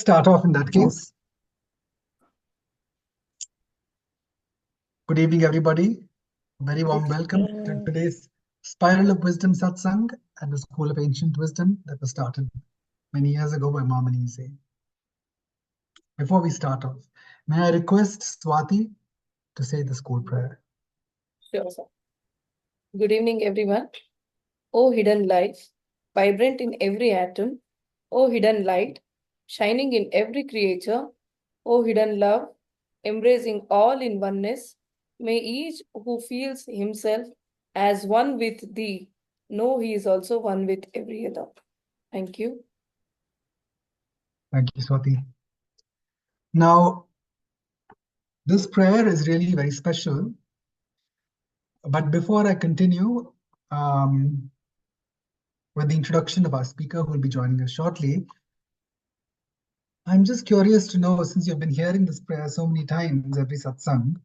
start off in that case. Good evening, everybody. Very warm welcome to today's Spiral of Wisdom Satsang at the School of Ancient Wisdom that was started many years ago by Mama Nise. Before we start off, may I request Swati to say the school prayer? Sure, sir. Good evening, everyone. O hidden light, vibrant in every atom, O hidden light, shining in every creature, O hidden love, embracing all in oneness, may each who feels himself as one with thee know he is also one with every other. Thank you. Thank you, Swati. Now, this prayer is really very special. But before I continue with the introduction of our speaker who will be joining us shortly, I'm just curious to know, since you've been hearing this prayer so many times every satsang,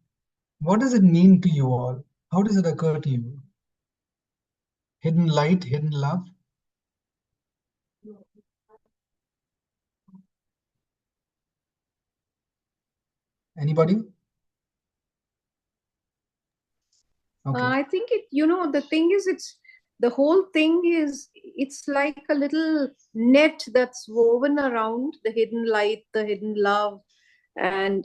what does it mean to you all? How does it occur to you? Hidden light, hidden love? Anybody? Okay. I think the thing is, the whole thing is, it's like a little net that's woven around the hidden light, the hidden love, and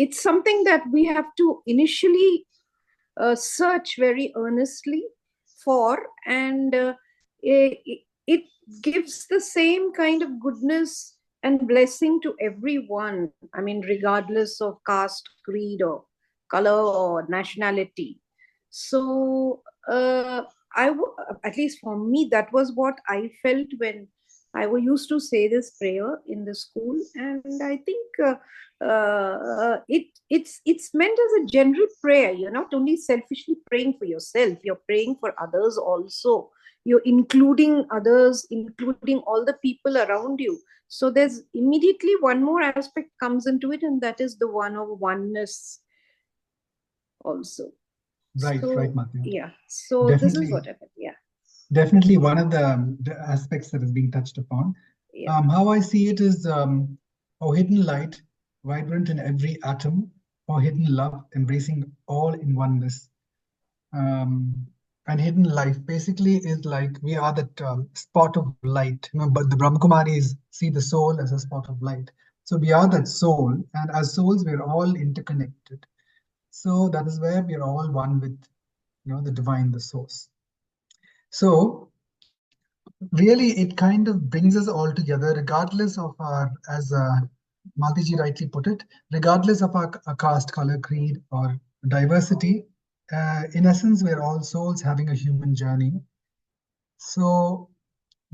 it's something that we have to initially search very earnestly for, and it gives the same kind of goodness and blessing to everyone. I mean, regardless of caste, creed, or color, or nationality. So at least for me, that was what I felt when I used to say this prayer in the school, and I think it's meant as a general prayer. You're not only selfishly praying for yourself; you're praying for others also. You're including others, including all the people around you. So there's immediately one more aspect comes into it, and that is the one of oneness also. Right, right, Madhya. Yeah. So definitely, this is what I felt. Yeah. Definitely one of the aspects that is being touched upon. Yeah. How I see it is, hidden light, vibrant in every atom, or hidden love, embracing all in oneness. And hidden life basically is like we are that spot of light. But the Brahmakumaris see the soul as a spot of light. So we are that soul, and as souls, we're all interconnected. So that is where we're all one with, the divine, the source. So really, it kind of brings us all together, regardless of our, as Maltiji rightly put it, regardless of our caste, color, creed, or diversity. In essence, we're all souls having a human journey. So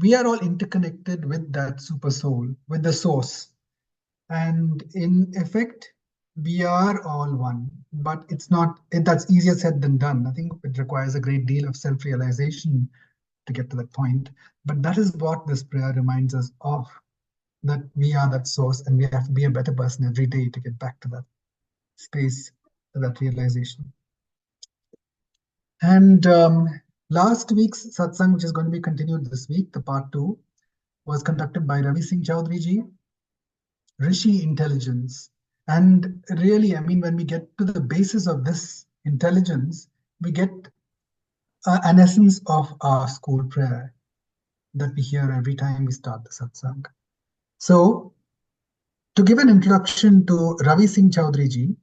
we are all interconnected with that super soul, with the source. And in effect, we are all one. But it's not, that's easier said than done. I think it requires a great deal of self-realization to get to that point. But that is what this prayer reminds us of, that we are that source, and we have to be a better person every day to get back to that space, to that realization. And last week's satsang, which is going to be continued this week, the part 2, was conducted by Ravi Singh Choudhary ji, Rishi Intelligence. And really, I mean, when we get to the basis of this intelligence, we get an essence of our school prayer that we hear every time we start the satsang. So, to give an introduction to Ravi Singh Choudhary ji,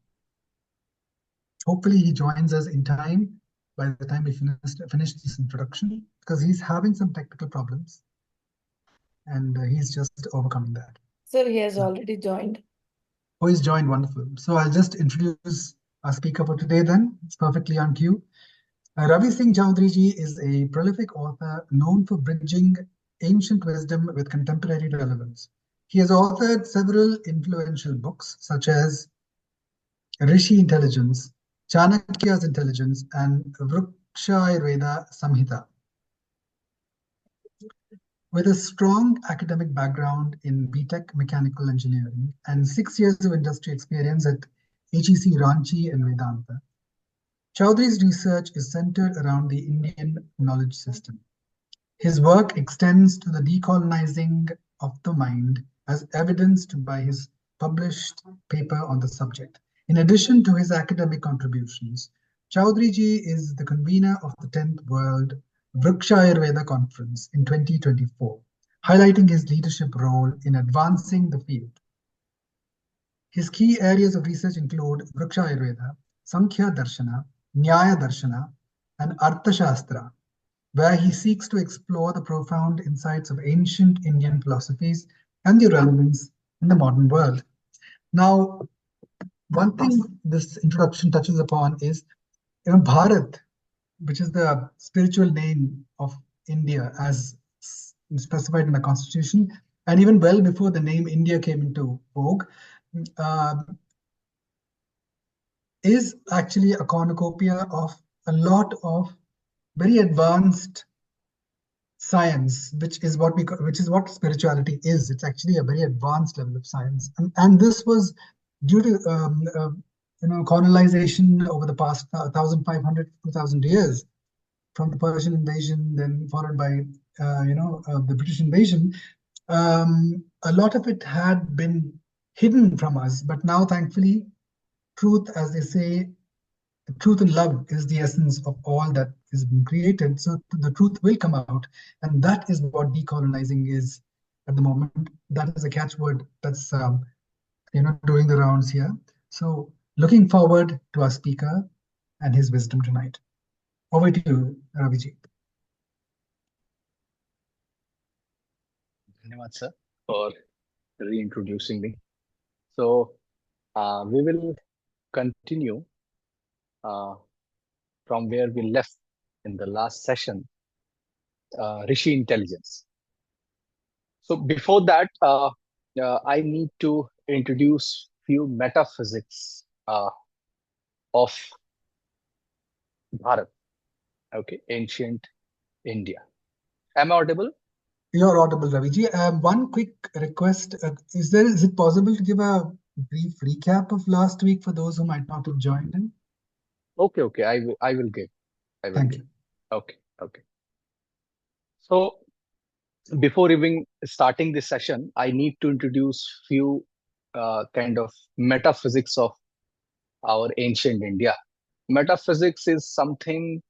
hopefully he joins us in time by the time we finish this introduction, because he's having some technical problems and he's just overcoming that. Sir, he has already joined. Oh, he's joined, wonderful. So I'll just introduce our speaker for today then. It's perfectly on cue. Ravi Singh Choudhary ji is a prolific author known for bridging ancient wisdom with contemporary relevance. He has authored several influential books such as Rishi Intelligence, Chanakya's Intelligence, and Vriksha Ayurveda Samhita. With a strong academic background in BTech Mechanical Engineering and 6 years of industry experience at HEC Ranchi and Vedanta, Choudhary's research is centered around the Indian knowledge system. His work extends to the decolonizing of the mind, as evidenced by his published paper on the subject. In addition to his academic contributions, Chaudhary ji is the convener of the 10th World Vriksha Ayurveda Conference in 2024, highlighting his leadership role in advancing the field. His key areas of research include Vriksha Ayurveda, Sankhya Darshana, Nyaya Darshana, and Arthashastra, where he seeks to explore the profound insights of ancient Indian philosophies and their relevance in the modern world. Now, one thing this introduction touches upon is Bharat, which is the spiritual name of India as specified in the constitution, and even well before the name India came into vogue, uh, is actually a cornucopia of a lot of very advanced science, which is what spirituality is. It's actually a very advanced level of science, and this was due to colonization over the past 1,500 2,000 years, from the Persian invasion, then followed by the British invasion. A lot of it had been hidden from us, but now, thankfully, truth, as they say, truth and love is the essence of all that is being created. So the truth will come out, and that is what decolonizing is at the moment. That is a catchword that's doing the rounds here. So looking forward to our speaker and his wisdom tonight. Over to you, Raviji. Dhanyawad, sir, for reintroducing me. So we will continue uh, from where we left in the last session, Rishi Intelligence. So before that, I need to introduce few metaphysics of Bharat, okay, ancient India. Am I audible? You're audible, Raviji. One quick request: is it possible to give a brief recap of last week for those who might not have joined in? Okay. I will give. Thank you. Okay. So before even starting this session, I need to introduce few kind of metaphysics of our ancient India. Metaphysics is something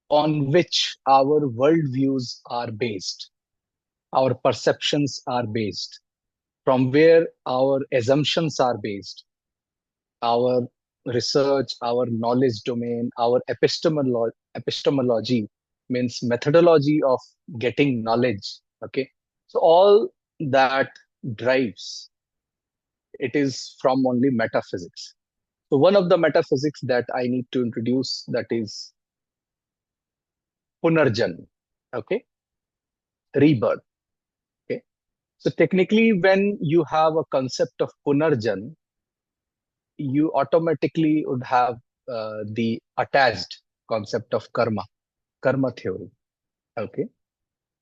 on which our worldviews are based, our perceptions are based, from where our assumptions are based, our research, our knowledge domain, our epistemology means methodology of getting knowledge. Okay. So all that drives it is from only metaphysics. So one of the metaphysics that I need to introduce, that is Punarjan. Okay. Rebirth. Okay. So technically, when you have a concept of Punarjan, you automatically would have the attached concept of karma theory. Okay.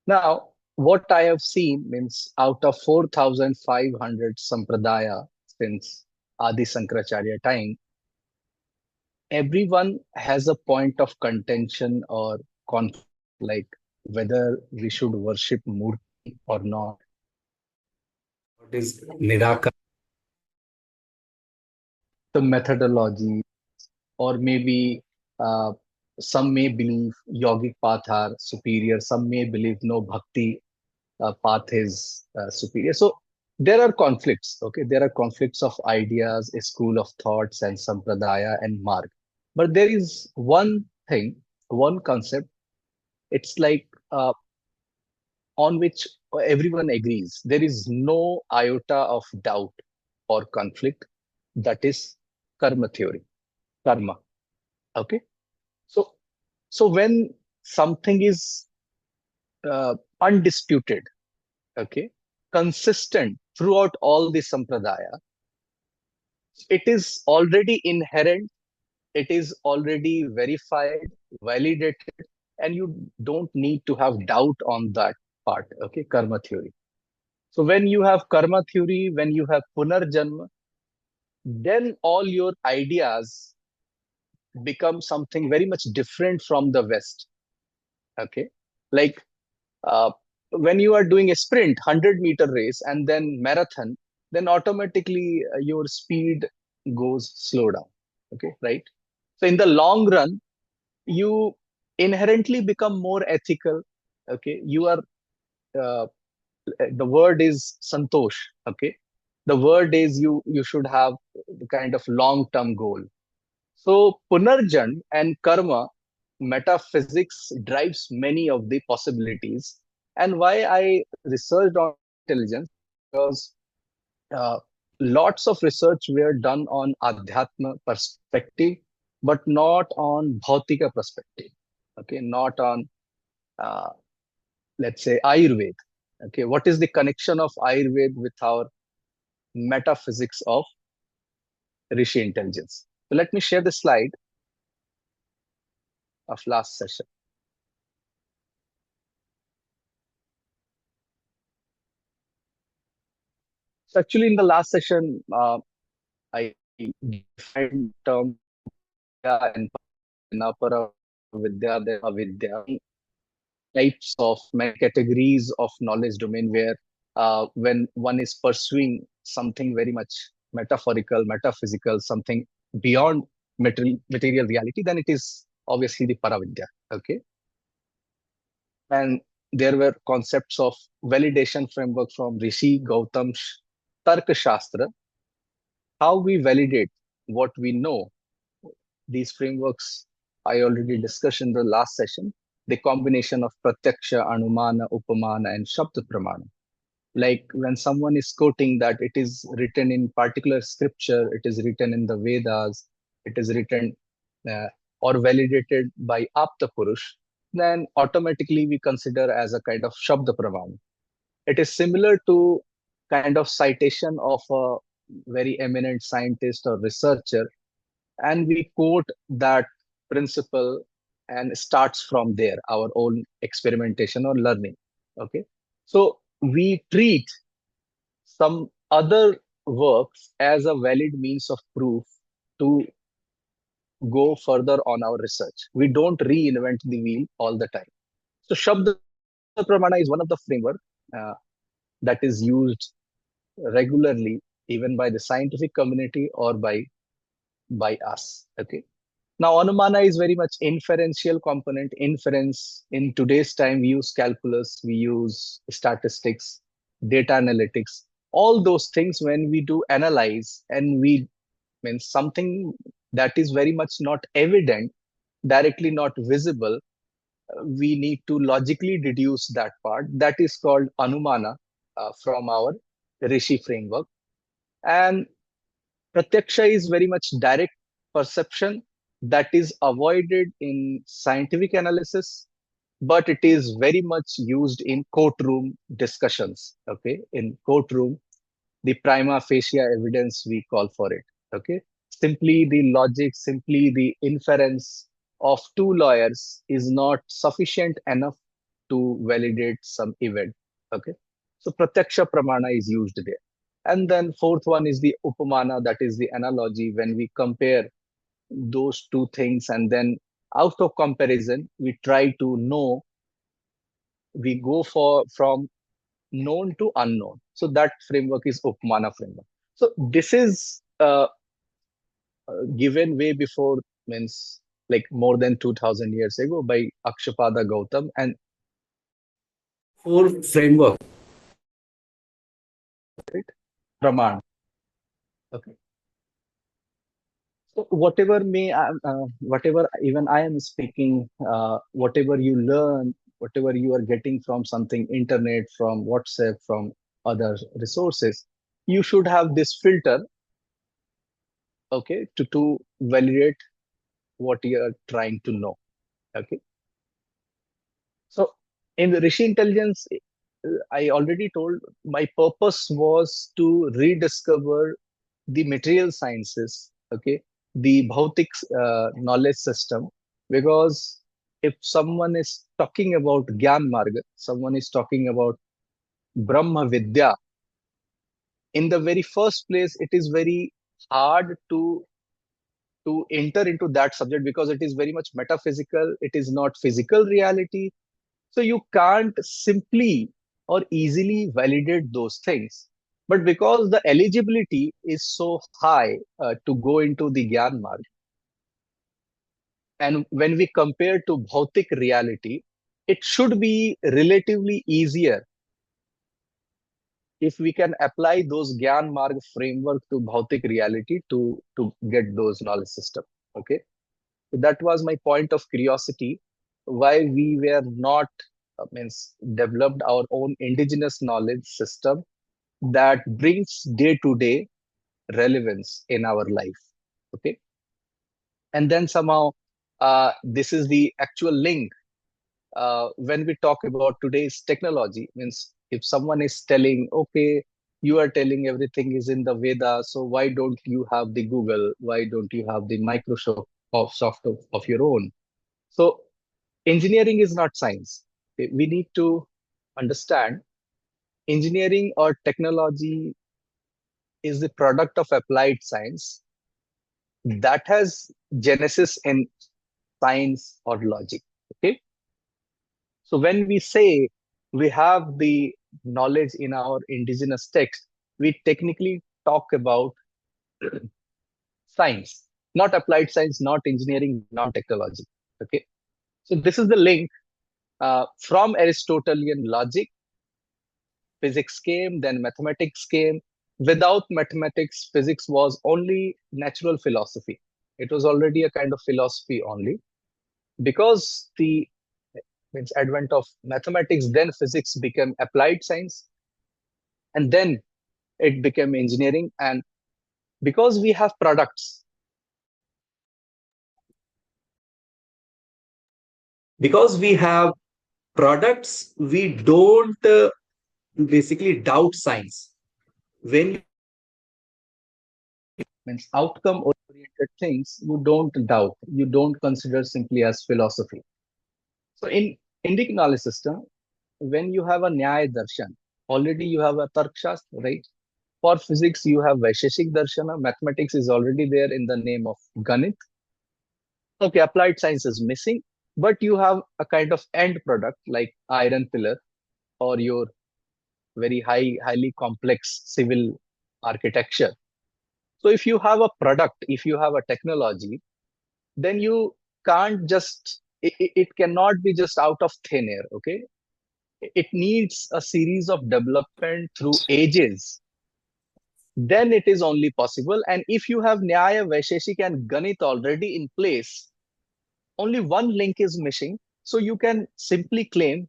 Now, what I have seen means out of 4,500 sampradaya since Adi Sankaracharya time, everyone has a point of contention or conflict, like whether we should worship Murti or not. What is Nirakara? The methodology, or maybe uh, some may believe yogic path are superior, some may believe no bhakti path is superior. So there are conflicts. Okay, there are conflicts of ideas, a school of thoughts, and sampradaya and marg. But there is one thing, one concept. It's like on which everyone agrees. There is no iota of doubt or conflict. That is karma theory, karma. Okay, so when something is undisputed, okay, consistent throughout all the sampradaya, it is already inherent, it is already verified, validated, and you don't need to have doubt on that part. Okay, karma theory. So when you have karma theory, when you have punarjanma, then all your ideas become something very much different from the West. Okay, like when you are doing a sprint, 100-meter race, and then marathon, then automatically your speed goes slow down. Okay, right? So in the long run, you inherently become more ethical. Okay, you are uh, the word is santosh. Okay, the word is you should have the kind of long term goal. So punarjan and karma metaphysics drives many of the possibilities. And why I researched on intelligence, because uh, lots of research were done on adhyatma perspective, but not on bhautika perspective. Okay, not on uh, let's say Ayurveda. Okay, what is the connection of Ayurveda with our metaphysics of Rishi Intelligence? So let me share the slide of last session. So actually, in the last session, I defined term Vidya and Para Vidya, then Avidya, types of many categories of knowledge domain where when one is pursuing something very much metaphorical, metaphysical, something beyond material reality, then it is obviously the Paravidya. Okay. And there were concepts of validation framework from Rishi Gautam's Tarka Shastra, how we validate what we know. These frameworks I already discussed in the last session, the combination of pratyaksha, anumana, upamana, and shabda pramana. Like when someone is quoting that it is written in particular scripture, it is written in the Vedas, it is written uh, or validated by Apta Purush, then automatically we consider as a kind of shabda pramana. It is similar to kind of citation of a very eminent scientist or researcher, and we quote that principle and starts from there our own experimentation or learning. Okay, so we treat some other works as a valid means of proof to go further on our research. We don't reinvent the wheel all the time. So Shabda Pramana is one of the framework uh, that is used regularly even by the scientific community or by us. Okay. Now, Anumana is very much inferential component. Inference in today's time, we use calculus, we use statistics, data analytics, all those things when we do analyze and we mean something that is very much not evident, directly not visible, we need to logically deduce that part. That is called Anumana from our Rishi framework. And Pratyaksha is very much direct perception that is avoided in scientific analysis, but it is very much used in courtroom discussions. Okay, in courtroom, the prima facie evidence we call for it. Okay, simply the logic, simply the inference of two lawyers is not sufficient enough to validate some event. Okay, so pratyaksha pramana is used there. And then fourth one is the upamana, that is the analogy when we compare those two things, and then out of comparison we try to know, we go for from known to unknown. So that framework is upamana framework. So this is given way before, means like more than 2000 years ago by Akshapada Gautam, and four framework, right? Praman. Okay. So whatever whatever even I am speaking, whatever you learn, whatever you are getting from something, internet, from WhatsApp, from other resources, you should have this filter, okay, to validate what you are trying to know. Okay. So in the Rishi Intelligence, I already told my purpose was to rediscover the material sciences, okay, the Bhautik knowledge system, because if someone is talking about Gyan Marga, someone is talking about Brahma Vidya, in the very first place, it is very hard to enter into that subject because it is very much metaphysical. It is not physical reality. So you can't simply or easily validate those things. But because the eligibility is so high to go into the Gyan Marg, and when we compare to Bhautik reality, it should be relatively easier if we can apply those Gyan Marg framework to Bhautik reality to get those knowledge system. Okay. So that was my point of curiosity, why we were not means developed our own indigenous knowledge system that brings day to day relevance in our life. Okay. And then somehow this is the actual link when we talk about today's technology. Means if someone is telling, okay, you are telling everything is in the Veda, so why don't you have the Google? Why don't you have the Microsoft of your own? So engineering is not science. Okay, we need to understand engineering or technology is the product of applied science that has genesis in science or logic. Okay. So when we say we have the knowledge in our indigenous text, we technically talk about science, not applied science, not engineering, not technology. Okay. So this is the link from Aristotelian logic, physics came, then mathematics came. Without mathematics, physics was only natural philosophy. It was already a kind of philosophy only. Because the means advent of mathematics, then physics became applied science, and then it became engineering. And because we have products, because we have products, we don't basically doubt science. When means outcome oriented things, you don't doubt, you don't consider simply as philosophy. So in Indic knowledge system, when you have a Nyaya Darshan, already you have a Tark Shastra, right? For physics, you have Vaisheshik Darshana. Mathematics is already there in the name of Ganit. Okay, applied science is missing, but you have a kind of end product like iron pillar or your very highly complex civil architecture. So if you have a product, if you have a technology, then you can't just, it cannot be just out of thin air. Okay. It needs a series of development through ages. Then it is only possible. And if you have Nyaya, Vaisheshik, and Ganit already in place, only one link is missing. So you can simply claim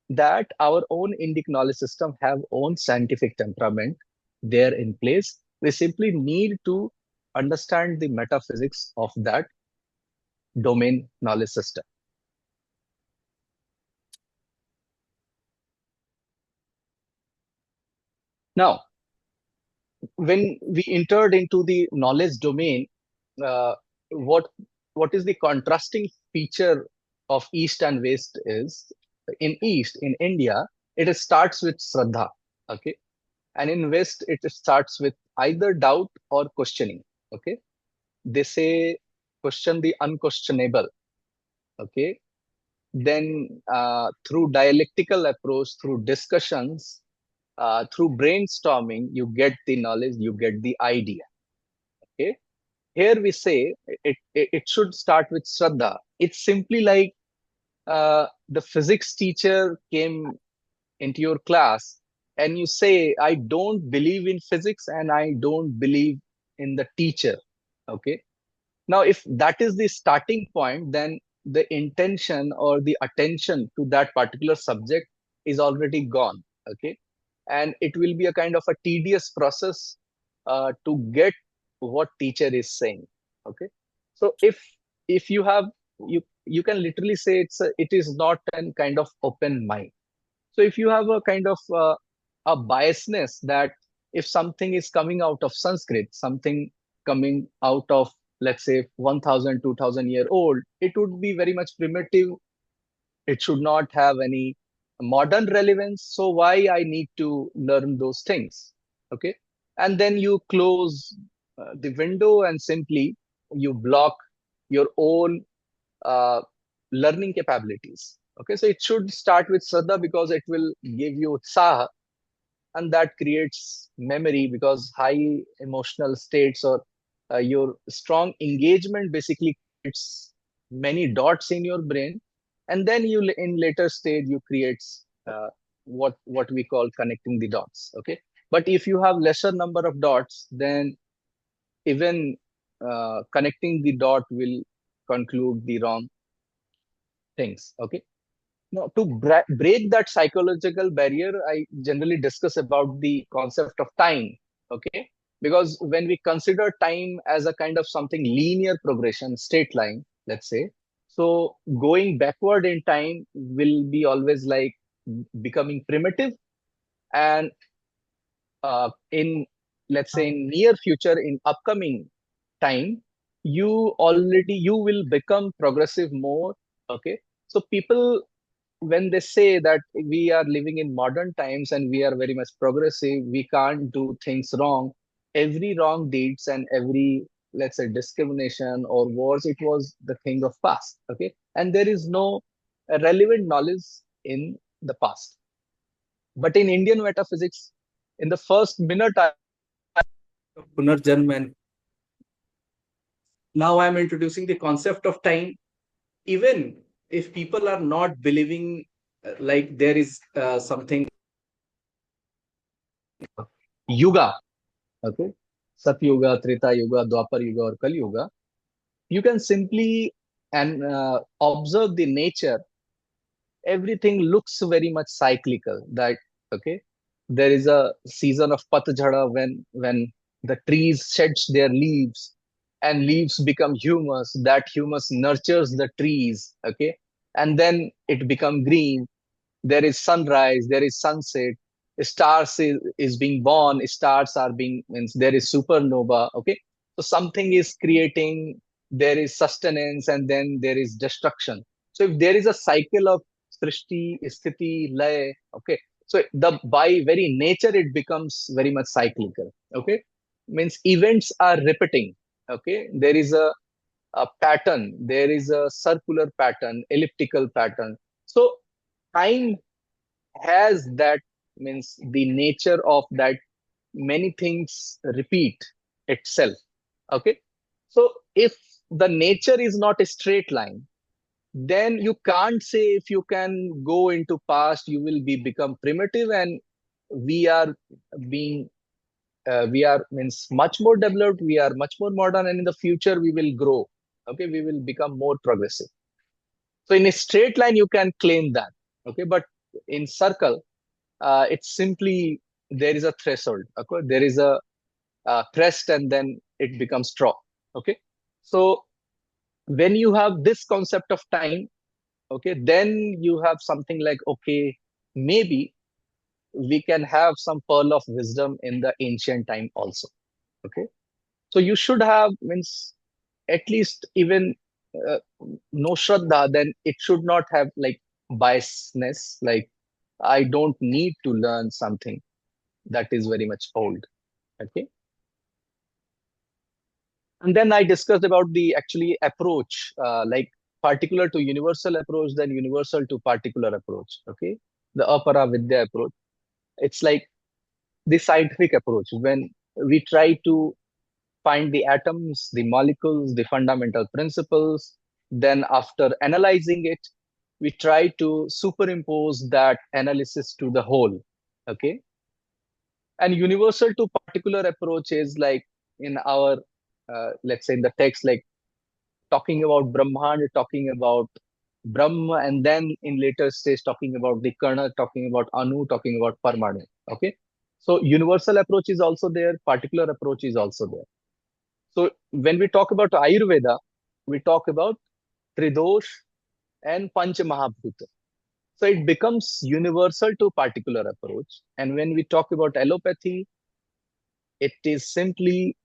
that our own Indic knowledge system have own scientific temperament there in place. We simply need to understand the metaphysics of that domain knowledge system. Now, when we entered into the knowledge domain, uh, what what is the contrasting feature of East and West is, in East, in India, it starts with Shraddha, okay, and in West it starts with either doubt or questioning. Okay, they say question the unquestionable. Okay, then through dialectical approach, through discussions, through brainstorming, you get the knowledge, you get the idea. Okay, here we say it should start with Shraddha. It's simply like the physics teacher came into your class and you say, I don't believe in physics and I don't believe in the teacher. Okay. Now, if that is the starting point, then the intention or the attention to that particular subject is already gone. Okay. And it will be a kind of a tedious process to get what teacher is saying. Okay. So if you have, you can literally say it is not an kind of open mind. So if you have a kind of a biasness that if something is coming out of Sanskrit, something coming out of, let's say, 1000, 2000 year old, it would be very much primitive. It should not have any modern relevance. So why I need to learn those things? Okay. And then you close the window and simply you block your own uh, learning capabilities. Okay, so it should start with Shraddha because it will give you Utsaha, and that creates memory because high emotional states or your strong engagement basically creates many dots in your brain, and then you in later stage you creates what we call connecting the dots. Okay, but if you have lesser number of dots, then even connecting the dot will conclude the wrong things. Okay, now, to break that psychological barrier, I generally discuss about the concept of time. Okay, because when we consider time as a kind of something linear progression, straight line, let's say, so going backward in time will be always like becoming primitive, and in let's say in near future, in upcoming time, you will become progressive more. Okay, so people when they say that we are living in modern times and we are very much progressive, we can't do things wrong. Every wrong deeds and every, let's say, discrimination or wars, it was the thing of past. Okay, and there is no relevant knowledge in the past. But in Indian metaphysics, in the first minute, Punarjanma, and now I'm introducing the concept of time. Even if people are not believing, like there is something Yuga, okay, Satyuga, Treta Yuga, Dwapar Yuga, or Kali Yuga, you can simply and observe the nature. Everything looks very much cyclical. That okay, there is a season of patjhada when the trees sheds their leaves and leaves become humus. That humus nurtures the trees. Okay, and then it become green. There is sunrise, there is sunset, is being born, stars are being, means there is supernova. Okay, so something is creating, there is sustenance, and then there is destruction. So if there is a cycle of srishti, sthiti, lay, okay, so the by very nature it becomes very much cyclical. Okay, means events are repeating. Okay, there is a pattern, there is a circular pattern, elliptical pattern. So time has that, means the nature of that many things repeat itself. Okay, so if the nature is not a straight line, then you can't say if you can go into past you will be become primitive, and we are being we are means much more developed, we are much more modern, and in the future we will grow. Okay, we will become more progressive. So in a straight line you can claim that. Okay, but in circle, it's simply there is a threshold. Okay, there is a crest and then it becomes straw. Okay, so when you have this concept of time, okay, then you have something like, okay, maybe we can have some pearl of wisdom in the ancient time also. Okay, so you should have, means at least even uh, no shraddha, then it should not have like biasness, like I don't need to learn something that is very much old. Okay, and then I discussed about the actually approach, like particular to universal approach, then universal to particular approach. Okay, the apara vidya approach, it's like the scientific approach when we try to find the atoms, the molecules, the fundamental principles. Then after analyzing it, we try to superimpose that analysis to the whole. Okay, and universal to particular approach is like in our let's say in the text, like talking about Brahman, talking about Brahma, and then in later stage talking about the Karna, talking about Anu, talking about Parmanu. Okay, so universal approach is also there, particular approach is also there. So when we talk about Ayurveda, we talk about Tridosh and Panch Mahabhuta. So it becomes universal to particular approach. And when we talk about allopathy, it is simply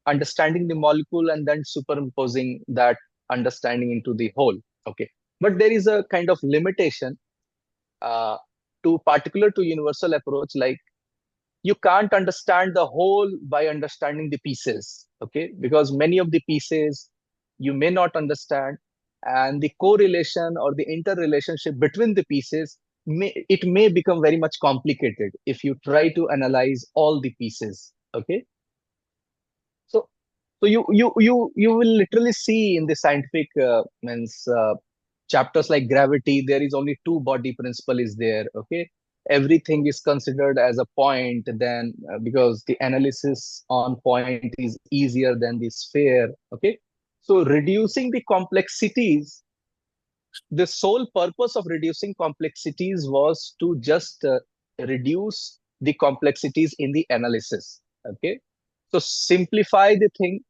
understanding the molecule and then superimposing that understanding into the whole. Okay, but there is a kind of limitation uh, to particular to universal approach, like you can't understand the whole by understanding the pieces. Okay, because many of the pieces you may not understand, and the correlation or the interrelationship between the pieces may become very much complicated if you try to analyze all the pieces. Okay, so you will literally see in the scientific means chapters like gravity, there is only two body principle is there. Okay, everything is considered as a point, then because the analysis on point is easier than the sphere. Okay, so reducing the complexities, the sole purpose of reducing complexities was to just reduce the complexities in the analysis. Okay, so simplify the thing,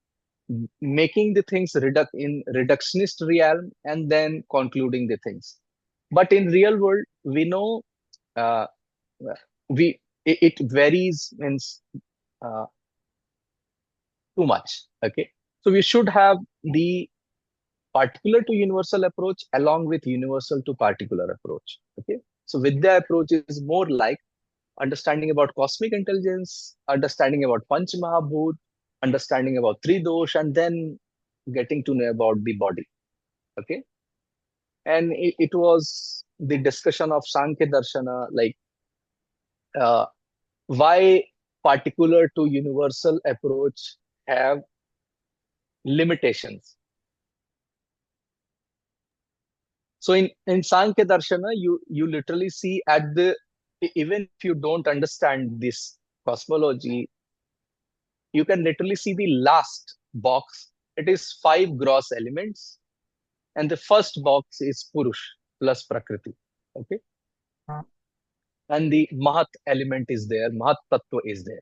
making the things in reductionist realm, and then concluding the things. But in real world, we know uh, we it varies means uh, too much. Okay, so we should have the particular to universal approach along with universal to particular approach. Okay, so Vidya approach is more like understanding about cosmic intelligence, understanding about Panch Mahabhut, understanding about Three Dosh, and then getting to know about the body. Okay, and it was the discussion of Sankhya Darshana, like uh, why particular to universal approach have limitations. So in Sankhya Darshana, you literally see at the, even if you don't understand this cosmology, you can literally see the last box. It is 5 gross elements, and the first box is Purush plus Prakriti. Okay, and the Mahat element is there, Mahat Tattva is there.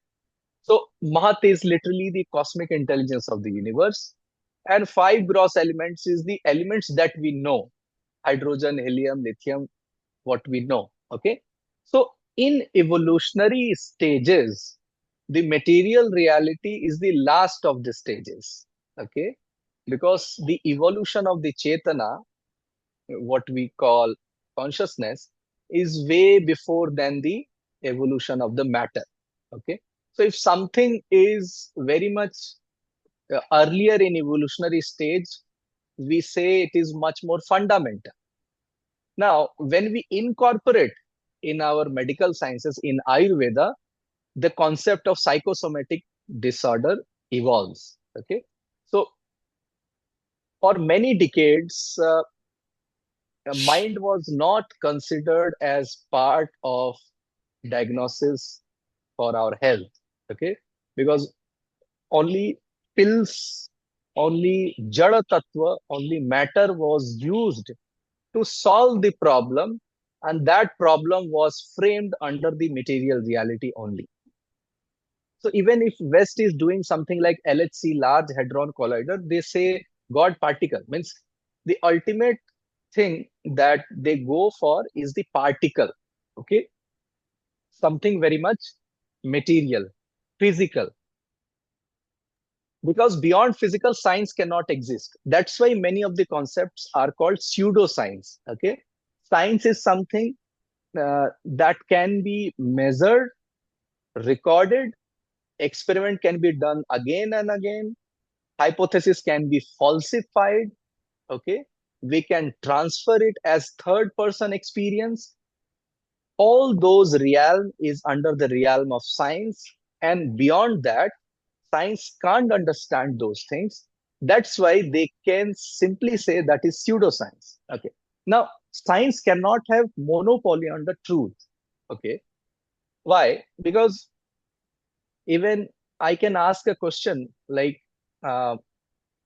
So Mahat is literally the cosmic intelligence of the universe, and 5 gross elements is the elements that we know: hydrogen, helium, lithium, what we know. Okay, so in evolutionary stages, the material reality is the last of the stages. Okay, because the evolution of the chetana, what we call consciousness, is way before than the evolution of the matter. Okay, so if something is very much earlier in evolutionary stage, we say it is much more fundamental. Now, when we incorporate in our medical sciences, in Ayurveda, the concept of psychosomatic disorder evolves. Okay, so for many decades, mind was not considered as part of diagnosis for our health. Okay, because only pills, only jada tattva, only matter was used to solve the problem, and that problem was framed under the material reality only. So even if West is doing something like LHC, Large Hadron Collider, they say God particle, means the ultimate thing that they go for is the particle. Okay, something very much material, physical, because beyond physical, science cannot exist. That's why many of the concepts are called pseudoscience. Okay, science is something that can be measured, recorded, experiment can be done again and again, hypothesis can be falsified. Okay, we can transfer it as third person experience. All those realm is under the realm of science, and beyond that, science can't understand those things. That's why they can simply say that is pseudoscience. Okay, now science cannot have monopoly on the truth. Okay, why? Because even I can ask a question like, uh,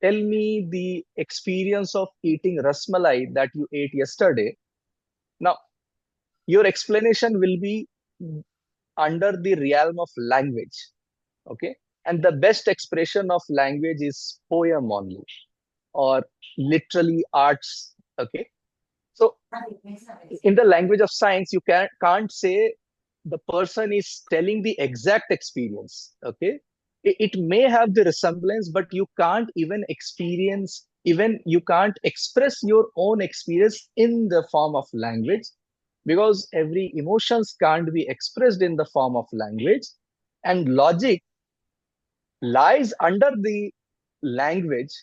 tell me the experience of eating rasmalai that you ate yesterday. Now, your explanation will be under the realm of language. Okay, and the best expression of language is poem only, or literally arts. Okay, so in the language of science, you can't say the person is telling the exact experience. Okay, it may have the resemblance, but you can't even experience, even you can't express your own experience in the form of language, because every emotions can't be expressed in the form of language, and logic lies under the language,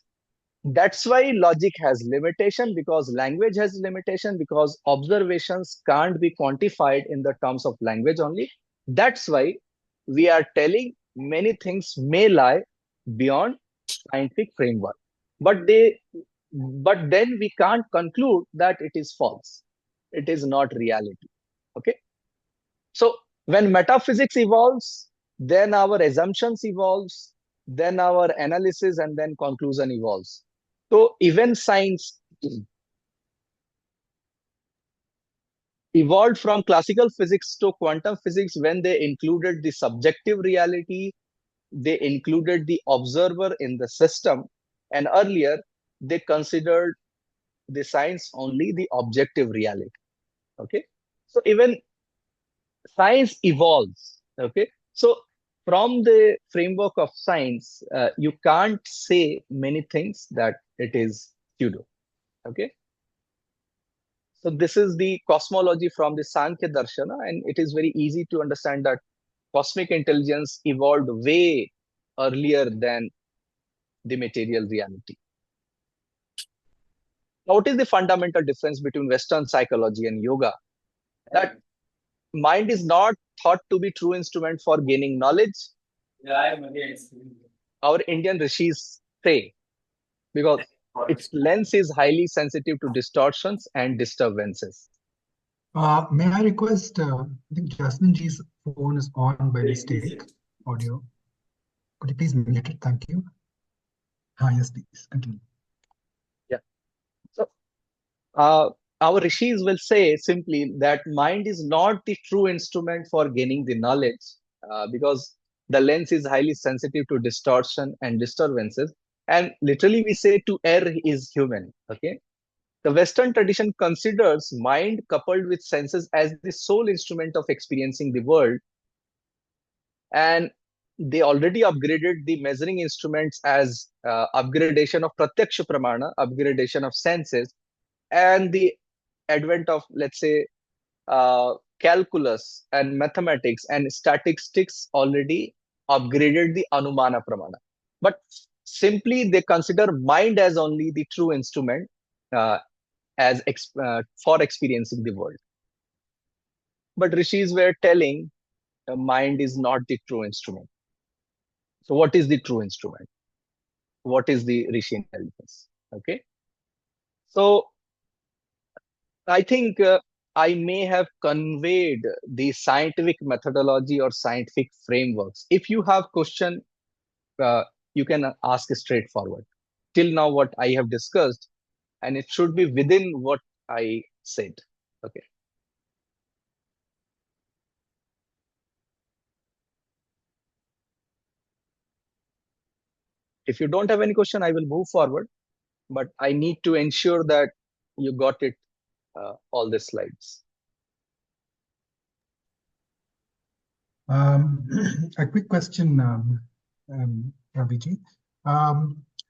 That's why logic has limitation, because language has limitation, because observations can't be quantified in the terms of language only. That's why we are telling many things may lie beyond scientific framework, but then we can't conclude that it is false, it is not reality. Okay, so when metaphysics evolves, then our assumptions evolves, then our analysis and then conclusion evolves. So even science evolved from classical physics to quantum physics when they included the subjective reality, they included the observer in the system, and earlier they considered the science only the objective reality. Okay, so even science evolves. Okay, so from the framework of science, you can't say many things that it is pseudo. Okay, so this is the cosmology from the Sankhya Darshana, and it is very easy to understand that cosmic intelligence evolved way earlier than the material reality. Now, what is the fundamental difference between Western psychology and yoga? That mind is not thought to be true instrument for gaining knowledge. Our Indian rishis say, because its lens is highly sensitive to distortions and disturbances. May I request, I think Jasmine G's phone is on by mistake, audio. Could you please mute it? Thank you. Yes, please, continue. Yeah. So, our rishis will say simply that mind is not the true instrument for gaining the knowledge, because the lens is highly sensitive to distortion and disturbances. And literally, we say to err is human. Okay. The Western tradition considers mind coupled with senses as the sole instrument of experiencing the world. And they already upgraded the measuring instruments as upgradation of pratyaksha pramana, upgradation of senses, and the advent of, let's say, calculus and mathematics and statistics already upgraded the anumana pramana. But simply they consider mind as only the true instrument uh, for experiencing the world. But rishis were telling mind is not the true instrument. So what is the true instrument? What is the Rishi intelligence? Okay. So I think I may have conveyed the scientific methodology or scientific frameworks. If you have question, uh, you can ask straightforward. Till now, what I have discussed, and it should be within what I said. Okay. If you don't have any question, I will move forward. But I need to ensure that you got it, all the slides. A quick question, Raviji.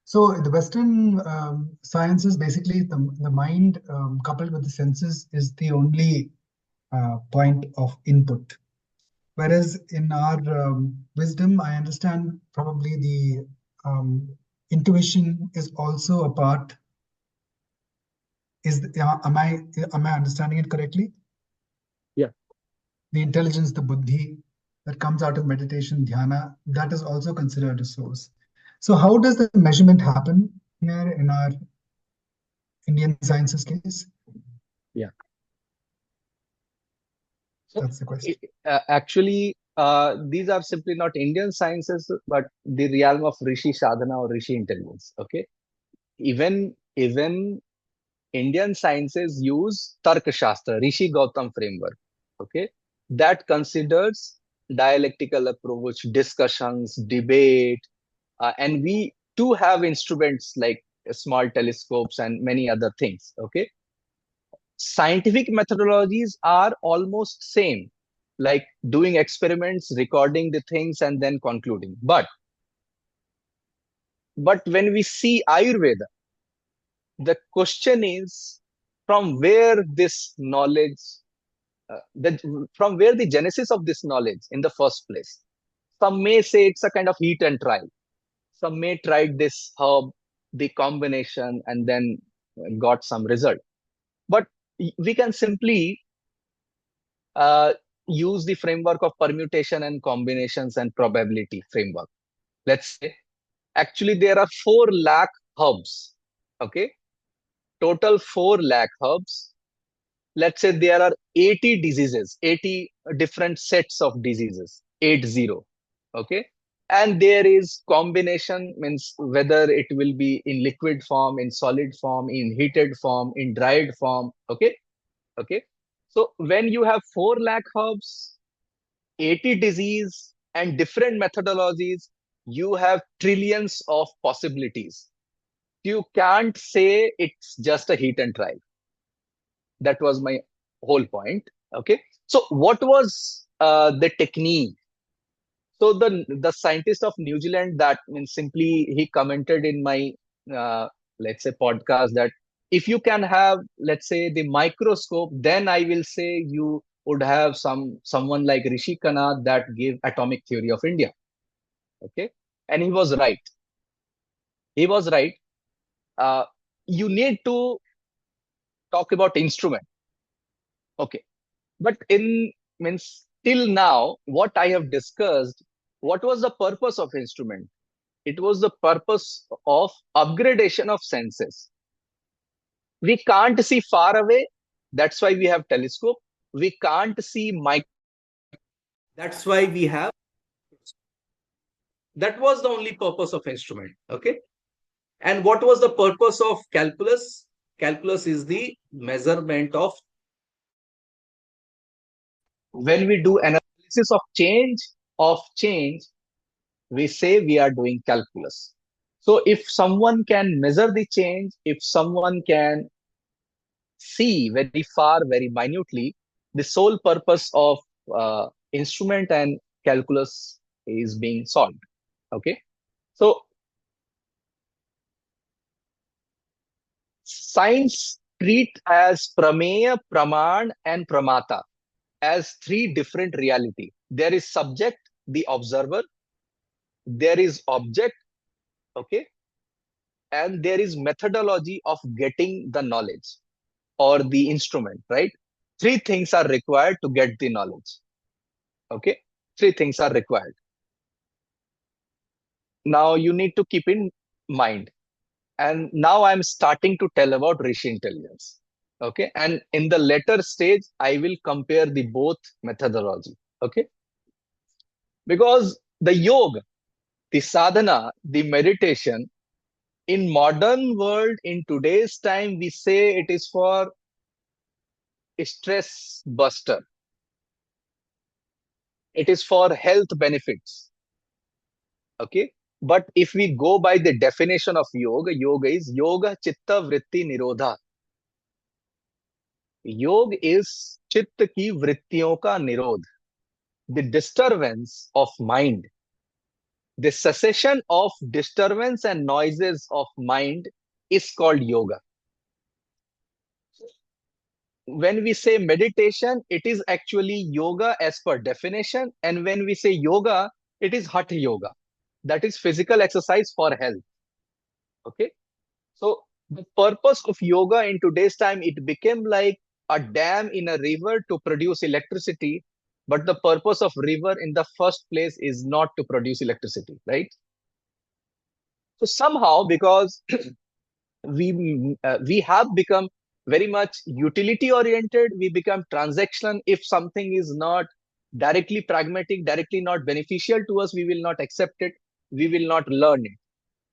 So the Western sciences, basically the mind coupled with the senses is the only point of input. Whereas in our wisdom, I understand probably the intuition is also a part. Am I understanding it correctly? Yeah. The intelligence, the buddhi that comes out of meditation, dhyana, that is also considered a source. So how does the measurement happen here in our Indian sciences case? Yeah. So that's the question. Actually, these are simply not Indian sciences, but the realm of Rishi Sadhana or Rishi Intelligence. Okay. Even Indian sciences use Tarka Shastra, Rishi Gautam framework. Okay. That considers dialectical approach, discussions, debate, and we too have instruments like small telescopes and many other things. Okay. Scientific methodologies are almost same, like doing experiments, recording the things, and then concluding. But when we see Ayurveda, the question is from where this knowledge, from where the genesis of this knowledge in the first place. Some may say it's a kind of eat and try. Some may try this herb, the combination and then got some result. But we can simply uh, use the framework of permutation and combinations and probability framework. Let's say, actually, there are 4 lakh hubs. Okay, total 4 lakh hubs. Let's say there are 80 diseases, 80 different sets of diseases, 80. Okay, and there is combination, means whether it will be in liquid form, in solid form, in heated form, in dried form. Okay, okay. So when you have 4 lakh herbs, 80 disease and different methodologies, you have trillions of possibilities. You can't say it's just a heat and trial. That was my whole point. Okay. So what was the technique? So the scientist of New Zealand, that means simply he commented in my uh, let's say podcast that if you can have, let's say, the microscope, then I will say you would have someone like Rishi Kanath that gave atomic theory of India. Okay, and he was right. He was right. Uh, you need to talk about instrument. Okay, but in means till now, what I have discussed, what was the purpose of instrument? It was the purpose of upgradation of senses. We can't see far away. That's why we have telescope. We can't see That's why we have. That was the only purpose of instrument. Okay. And what was the purpose of calculus? Calculus is the measurement of. when we do analysis of change, we say we are doing calculus. So if someone can measure the change, if someone can see very far, very minutely, the sole purpose of instrument and calculus is being solved. Okay. So science treat as prameya, praman, and pramata as 3 different reality. There is subject, the observer, there is object, okay, and there is methodology of getting the knowledge or the instrument, right? 3 things are required to get the knowledge. Okay, 3 things are required. Now you need to keep in mind. And now I'm starting to tell about Rishi Intelligence. Okay, and in the later stage, I will compare the both methodology. Okay, because the yoga, the sadhana, the meditation, in modern world, in today's time, we say it is for stress buster. It is for health benefits. Okay. But if we go by the definition of yoga, yoga is yoga chitta vritti nirodha. योग is चित्त की वृत्तियों का निरोध, the disturbance of mind, the cessation of disturbance and noises of mind is called yoga. When we say meditation, it is actually yoga as per definition. And when we say yoga, it is hatha yoga. That is physical exercise for health. Okay. So the purpose of yoga in today's time, it became like a dam in a river to produce electricity. But the purpose of river in the first place is not to produce electricity, right? So somehow, because we have become very much utility oriented, we become transactional. If something is not directly pragmatic, directly not beneficial to us, we will not accept it, we will not learn it.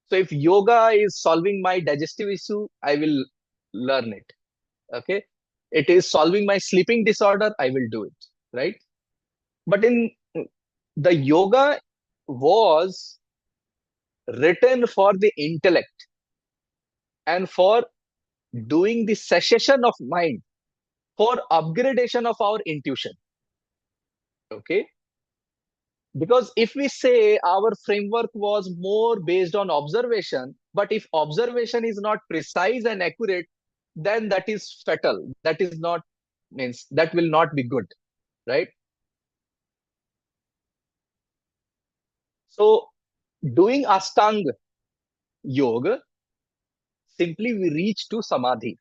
So if yoga is solving my digestive issue, I will learn it. Okay, it is solving my sleeping disorder, I will do it, right? But in the yoga was written for the intellect and for doing the cessation of mind, for upgradation of our intuition. Okay, because if we say our framework was more based on observation, but if observation is not precise and accurate, then that is fatal, that is not, means that will not be good, right? So doing ashtanga yoga simply we reach to samadhi.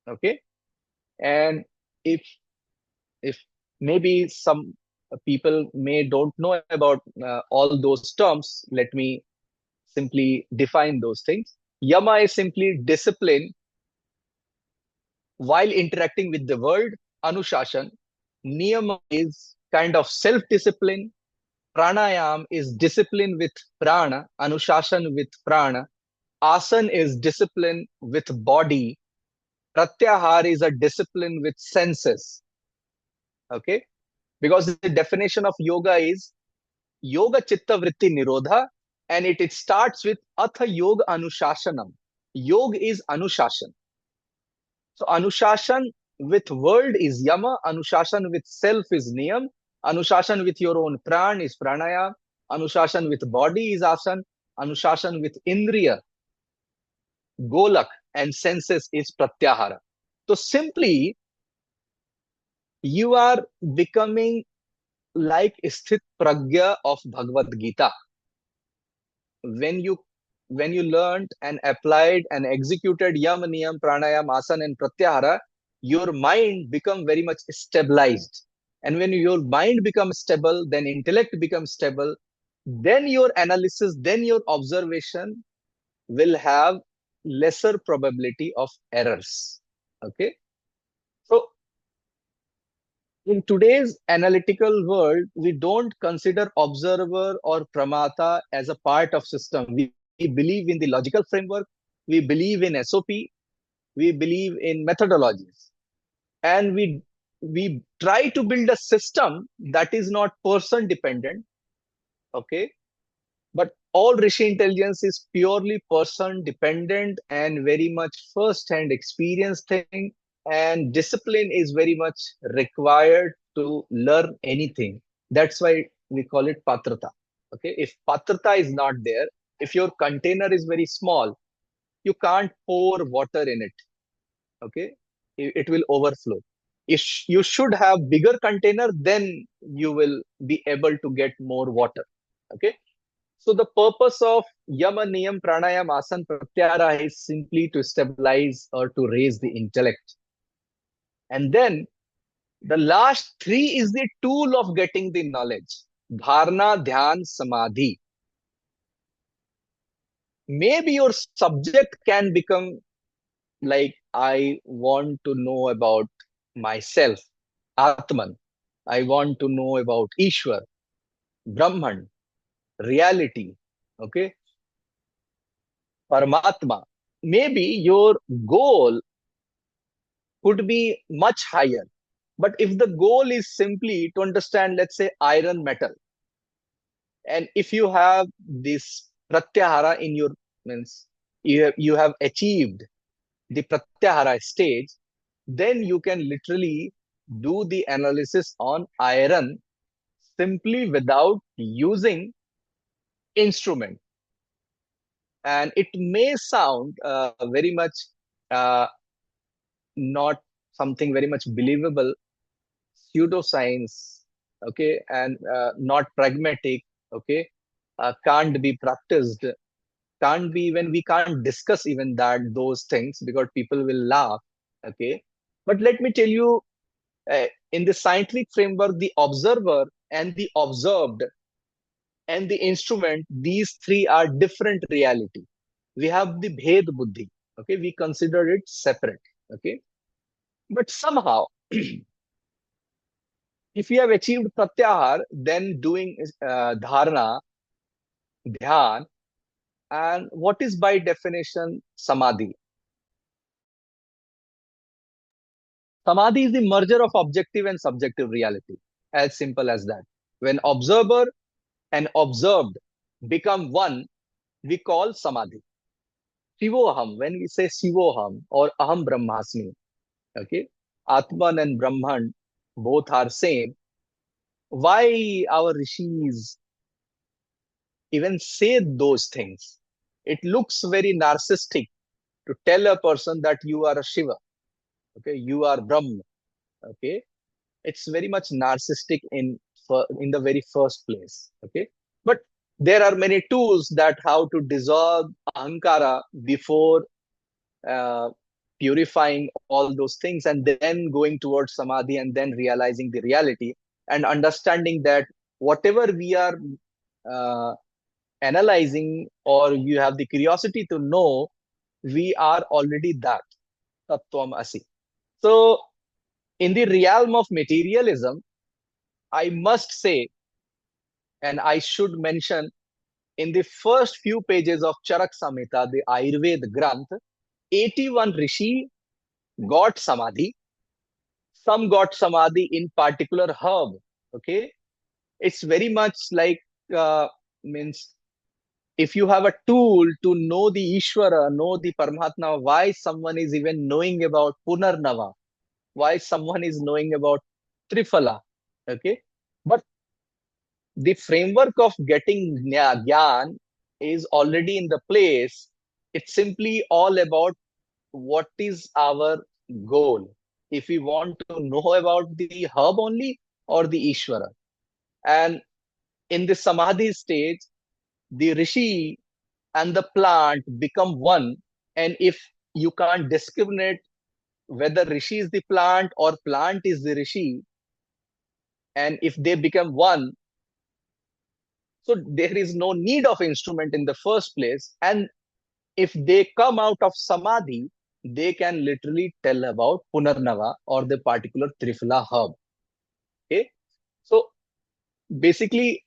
Okay. And if maybe some people may don't know about all those terms, let me simply define those things. Yama is simply discipline while interacting with the world. Anushashan, niyama is kind of self discipline. Pranayam is discipline with prana. Anushashan with prana. Asan is discipline with body. Pratyahar is a discipline with senses. Okay, because the definition of yoga is yoga chitta vritti nirodha, and it starts with atha yoga anushashanam. Yoga is anushashan. So anushashan with world is yama, anushashan with self is niyam, anushashan with your own pran is pranaya, anushashan with body is asan, anushashan with indriya, golak, and senses is pratyahara. So simply you are becoming like sthit pragya of Bhagavad Gita. When you learned and applied and executed yam, niyam, pranayam, asana, and pratyahara, your mind become very much stabilized. And when your mind becomes stable, then intellect becomes stable, then your analysis, then your observation will have lesser probability of errors. Okay. So in today's analytical world, we don't consider observer or pramata as a part of system. We believe in the logical framework. We believe in SOP. We believe in methodologies, and we try to build a system that is not person dependent. Okay, but all Rishi Intelligence is purely person dependent and very much first hand experience thing. And discipline is very much required to learn anything. That's why we call it patrata. Okay. If patrata is not there, if your container is very small, you can't pour water in it. Okay. It will overflow. If you should have bigger container, then you will be able to get more water. Okay. So the purpose of yama, niyam, pranayam, asan, pratyahara is simply to stabilize or to raise the intellect. And then the last three is the tool of getting the knowledge. Dharana, dhyan, samadhi. Maybe your subject can become like, I want to know about myself, Atman. I want to know about Ishwar, Brahman, reality. Okay. Paramatma. Maybe your goal could be much higher. But if the goal is simply to understand, let's say, iron metal, and if you have this pratyahara in your means, you have achieved the pratyahara stage, then you can literally do the analysis on iron simply without using instrument. And it may sound very much uh, not something very much believable, pseudoscience, okay, and not pragmatic, okay, can't be practiced, can't be even, we can't discuss even that those things because people will laugh, okay. But let me tell you, in the scientific framework, the observer and the observed and the instrument, these three are different reality. We have the bhed buddhi, okay, we consider it separate, okay. But somehow if you have achieved pratyahar, then doing dharana, dhyan, and what is by definition samadhi? Samadhi is the merger of objective and subjective reality, as simple as that. When observer and observed become one, we call samadhi. Shivoham, when we say Shivoham or Aham Brahmasmi, okay, Atman and Brahman both are same. Why our rishis even say those things? It looks very narcissistic to tell a person that you are a Shiva, okay, you are Brahma, okay. It's very much narcissistic in the very first place, okay. But there are many tools that how to dissolve ahankara before uh, purifying all those things and then going towards samadhi and then realizing the reality and understanding that whatever we are uh, analyzing or you have the curiosity to know, we are already that tattvam asi. So in the realm of materialism, I must say, and I should mention, in the first few pages of Charak Samhita, the Ayurveda Granth, 81 rishi got samadhi. Some got samadhi in particular herb. Okay, it's very much like means if you have a tool to know the Ishvara, know the Paramatma, why someone is even knowing about Punarnava, why someone is knowing about Triphala. Okay, but the framework of getting gyan is already in the place. It's simply all about what is our goal. If we want to know about the herb only or the Ishvara. And in the Samadhi stage, the Rishi and the plant become one. And if you can't discriminate whether Rishi is the plant or plant is the Rishi, and if they become one, so there is no need of instrument in the first place. And if they come out of samadhi, they can literally tell about Punarnava or the particular Trifala herb. Okay. So basically,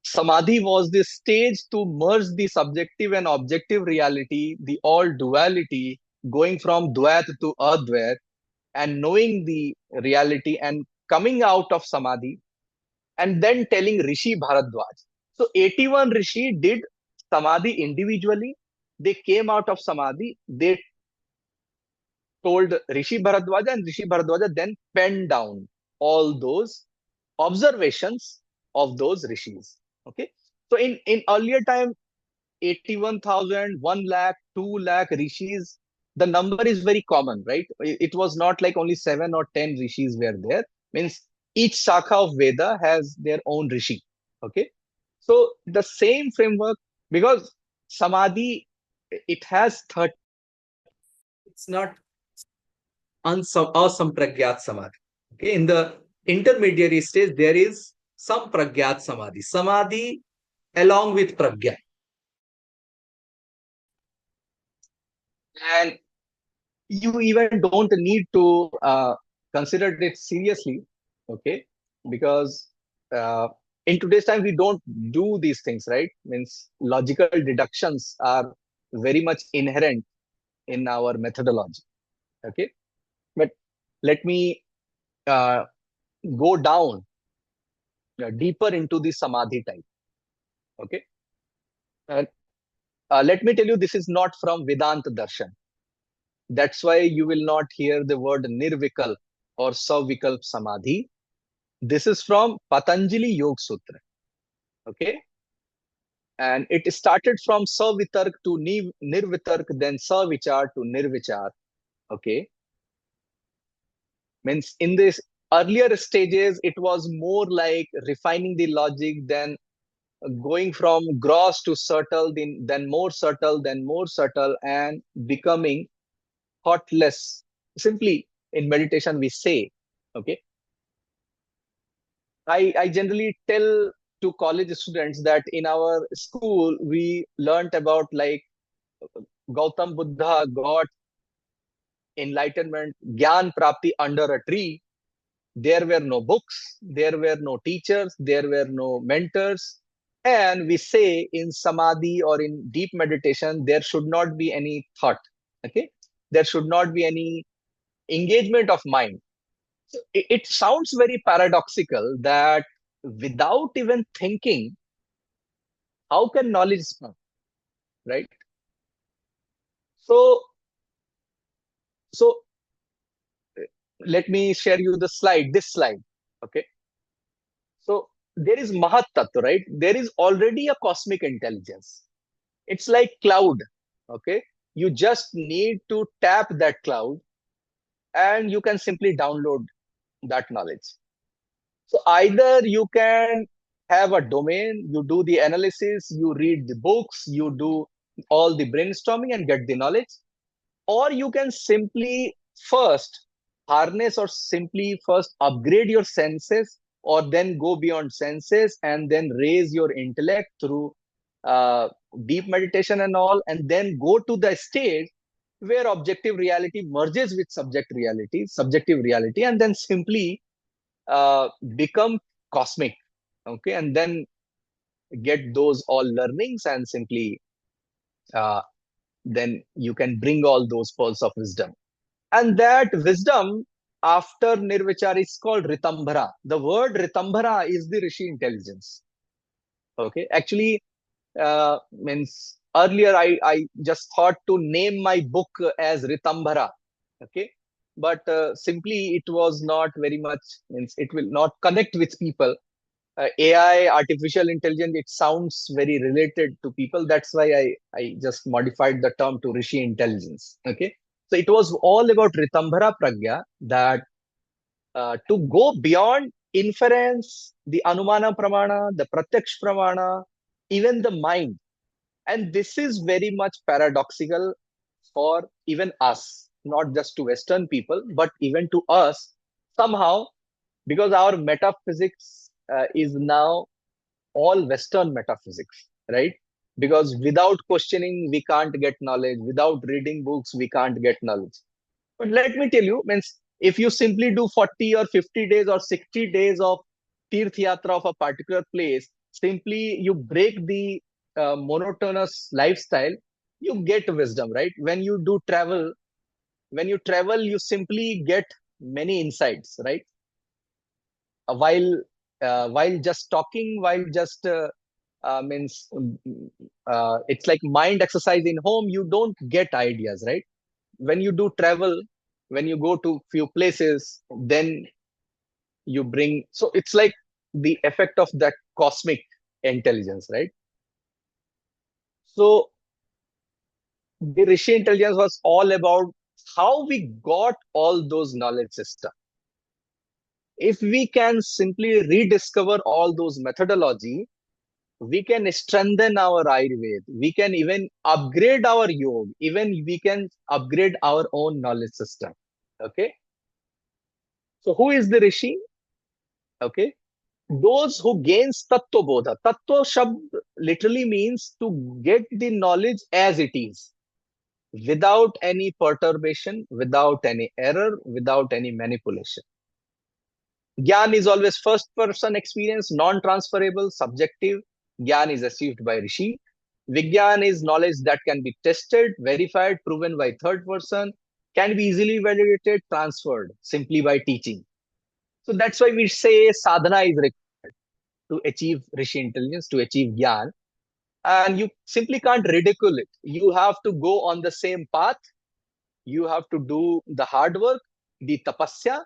samadhi was the stage to merge the subjective and objective reality, the all duality, going from Dvait to Advait, and knowing the reality and coming out of samadhi and then telling Rishi Bharadwaj. So 81 Rishi did samadhi individually. They came out of samadhi. They told Rishi Bharadwaja, and Rishi Bharadwaja then penned down all those observations of those rishis. Okay. So in earlier time, 81,000, 1 lakh, 2 lakh rishis, the number is very common, right? It was not like only 7 or 10 rishis were there. Means each shakha of Veda has their own rishi. Okay. So the same framework, because Samadhi, it has 30. It's not asampragyat samadhi. Okay, in the intermediary stage, there is some pragyat samadhi. Samadhi along with pragya. And you even don't need to consider it seriously. Okay. Because in today's time, we don't do these things, right? Means logical deductions are very much inherent in our methodology. Okay. But let me uh, go down deeper into the samadhi type. Okay. And let me tell you, this is not from Vedanta Darshan. That's why you will not hear the word nirvikalp or savikalp samadhi. This is from Patanjali Yoga Sutra. Okay. And it started from savitark to nirvitark, then savichar to nirvichar. Okay. Means in this earlier stages, it was more like refining the logic, then going from gross to subtle, then more subtle, then more subtle, and becoming thoughtless. Simply in meditation, we say, okay. I generally tell to college students that in our school, we learnt about like Gautam Buddha got enlightenment, Gyan Prapti under a tree. There were no books, there were no teachers, there were no mentors. And we say in samadhi or in deep meditation, there should not be any thought. Okay. There should not be any engagement of mind. So it sounds very paradoxical that without even thinking, how can knowledge come, right? So, so let me share you the slide, this slide. Okay. So there is Mahat Tattva, right? There is already a cosmic intelligence. It's like cloud. Okay. You just need to tap that cloud and you can simply download that knowledge. So either you can have a domain, you do the analysis, you read the books, you do all the brainstorming and get the knowledge. Or you can simply first harness or simply first upgrade your senses, or then go beyond senses and then raise your intellect through uh, deep meditation and all, and then go to the stage where objective reality merges with subjective reality, and then simply become cosmic. Okay, and then get those all learnings, and simply uh, then you can bring all those pearls of wisdom. And that wisdom after nirvichar is called Ritambhara. The word Ritambhara is the Rishi Intelligence. Okay, actually, means earlier I just thought to name my book as Ritambhara. Okay, but simply it was not very much, means it will not connect with people. AI, artificial intelligence, it sounds very related to people. That's why I just modified the term to Rishi Intelligence. Okay. So it was all about Ritambhara Pragya, that to go beyond inference, the Anumana Pramana, the Pratyaksh Pramana, even the mind. And this is very much paradoxical for even us, not just to Western people, but even to us somehow, because our metaphysics is now all Western metaphysics, right? Because without questioning, we can't get knowledge. Without reading books, we can't get knowledge. But let me tell you, means if you simply do 40 or 50 days or 60 days of Tirth Yatra of a particular place, simply you break the monotonous lifestyle, you get wisdom, right? When you travel, you simply get many insights, right? Uh, while while just talking, while just means it's like mind exercise in home, you don't get ideas, right? When you do travel, when you go to few places, then you bring, so it's like the effect of that cosmic intelligence, right? So the Rishi Intelligence was all about how we got all those knowledge system. If we can simply rediscover all those methodology, we can strengthen our Ayurveda. We can even upgrade our yoga. Even we can upgrade our own knowledge system. Okay. So who is the Rishi? Okay. Those who gains tattva bodha. Tattva shabd literally means to get the knowledge as it is, without any perturbation, without any error, without any manipulation. Gyan is always first person experience, non transferable, subjective. Gyan is achieved by Rishi. Vigyan is knowledge that can be tested, verified, proven by third person, can be easily validated, transferred simply by teaching. So that's why we say sadhana is required to achieve Rishi Intelligence, to achieve Gyan. And you simply can't ridicule it. You have to go on the same path. You have to do the hard work, the tapasya,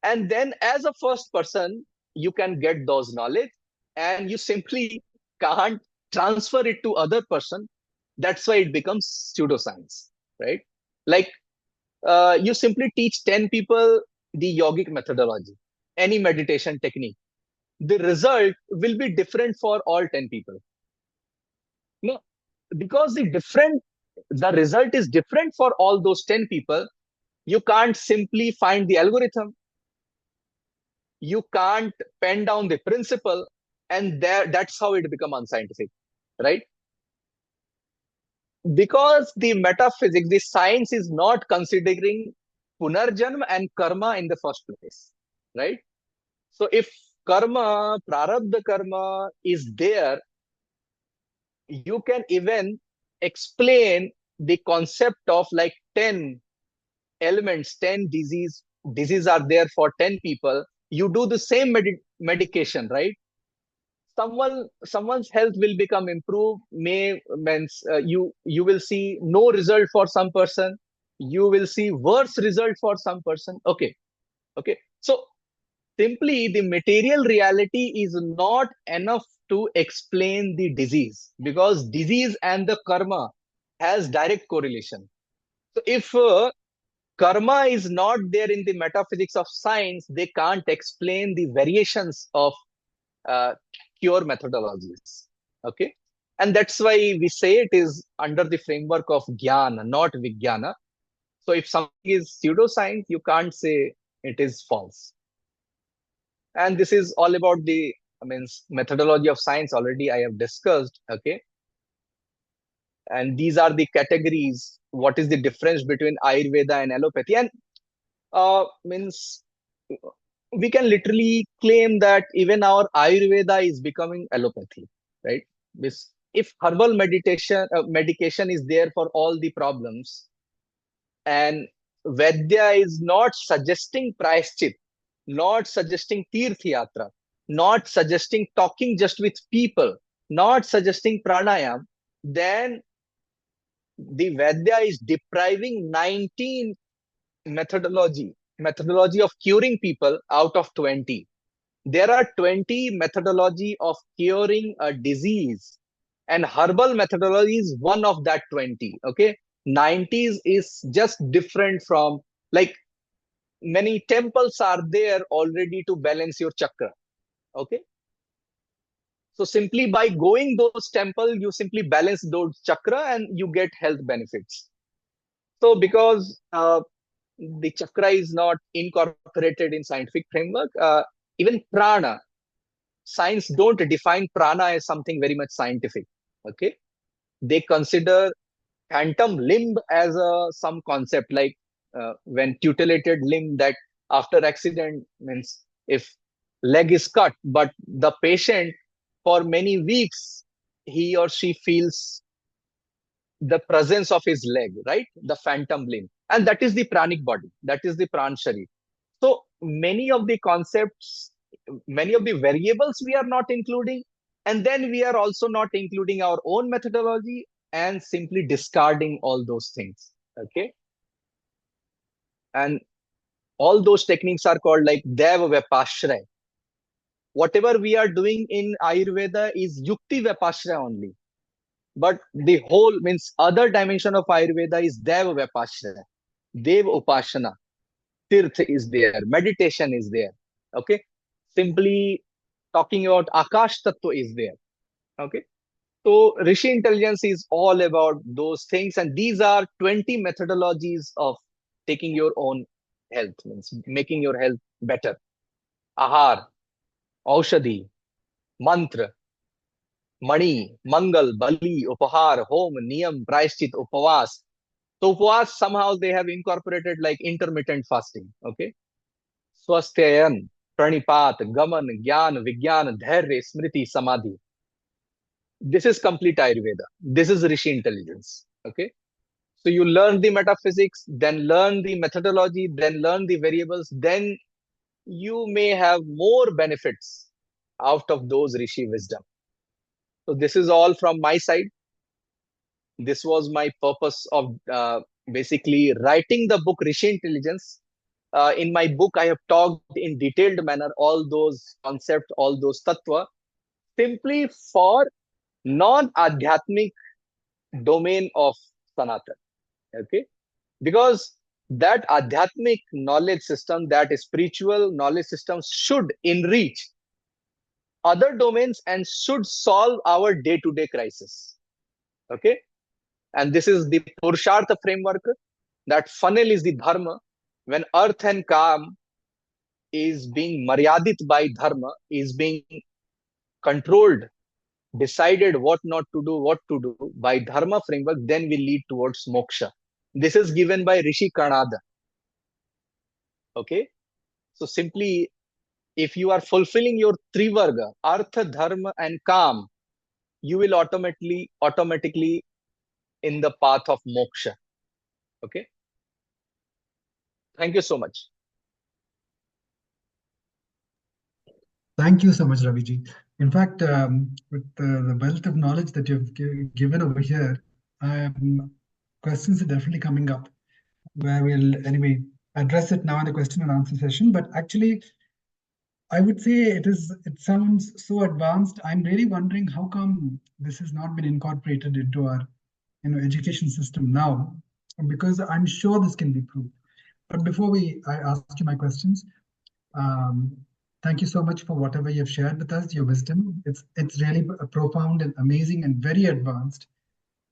and then as a first person you can get those knowledge, and you simply can't transfer it to other person. That's why it becomes pseudoscience, right? Like you simply teach 10 people the yogic methodology, any meditation technique, the result will be different for all 10 people. No, because the result is different for all those 10 people. You can't simply find the algorithm, you can't pen down the principle, and that's how it become unscientific, right? Because the metaphysics, the science is not considering punarjanma and karma in the first place, right? So if karma, prarabdha karma is there, you can even explain the concept of like 10 elements, 10 disease are there for 10 people. You do the same medication, right? Someone's health will become improved, may means you will see no result for some person, you will see worse result for some person. Okay. Okay, so simply the material reality is not enough to explain the disease, because disease and the karma has direct correlation. So if karma is not there in the metaphysics of science, they can't explain the variations of uh, cure methodologies. Okay. And that's why we say it is under the framework of jnana, not vijnana. So if something is pseudoscience, you can't say it is false. And this is all about the, I mean, methodology of science already I have discussed. Okay. And these are the categories. What is the difference between Ayurveda and allopathy? And means we can literally claim that even our Ayurveda is becoming allopathy, right? If herbal medication is there for all the problems, and Vedya is not suggesting prayashchit, not suggesting tirth yatra, not suggesting talking just with people, not suggesting pranayam, then the Vedya is depriving 19 methodology of curing people out of 20. There are 20 methodology of curing a disease, and herbal methodology is one of that 20. Okay, 90s is just different from, like, many temples are there already to balance your chakra. Okay, so simply by going those temple, you simply balance those chakra and you get health benefits. So because the chakra is not incorporated in scientific framework, even prana, science don't define prana as something very much scientific. Okay, they consider phantom limb as some concept, like when tutelated limb, that after accident, means if leg is cut but the patient for many weeks he or she feels the presence of his leg, right? The phantom limb. And that is the pranic body. That is the pran shari. So many of the concepts, many of the variables we are not including. And then we are also not including our own methodology and simply discarding all those things. Okay. And all those techniques are called like Deva Vipashray. Whatever we are doing in Ayurveda is Yukti Vipashray only. But the whole means other dimension of Ayurveda is Deva Vipashray, Dev Upashana, Tirth is there, meditation is there. Okay. Simply talking about Akash Tattva is there. Okay. So Rishi Intelligence is all about those things. And these are 20 methodologies of taking your own health, means making your health better. Ahar, Aushadhi, Mantra, Mani, Mangal, Bali, Upahar, Home, Niyam, Prayashchit, Upavas. So Upavas, somehow they have incorporated like intermittent fasting. Okay. Swasthayan, Pranipat, Gaman, Gyan, Vigyan, Dhairya, Smriti, Samadhi. This is complete Ayurveda. This is Rishi Intelligence. Okay. So you learn the metaphysics, then learn the methodology, then learn the variables, then you may have more benefits out of those Rishi wisdom. So this is all from my side. This was my purpose of basically writing the book Rishi Intelligence. In my book, I have talked in detailed manner all those concepts, all those tattva, simply for non-adhyatmic domain of Sanatan. Okay, because that adhyatmic knowledge system, that spiritual knowledge system, should enrich other domains and should solve our day-to-day crisis. Okay, and this is the Purushartha framework. That funnel is the dharma. When earth and kam is being maryadit by dharma, is being controlled, decided what not to do, what to do by dharma framework, then we lead towards moksha. This is given by Rishi Kanada. Okay, so simply, if you are fulfilling your trivarga, artha, dharma, and kam, you will automatically in the path of moksha. Okay, thank you so much. Thank you so much, Raviji. In fact, with the wealth of knowledge that you've given over here, questions are definitely coming up, where we'll anyway address it now in the question and answer session. But actually, I would say it sounds so advanced. I'm really wondering how come this has not been incorporated into our education system now, because I'm sure this can be proved. But before I ask you my questions, um, Thank you so much for whatever you've shared with us, your wisdom. It's really profound and amazing and very advanced.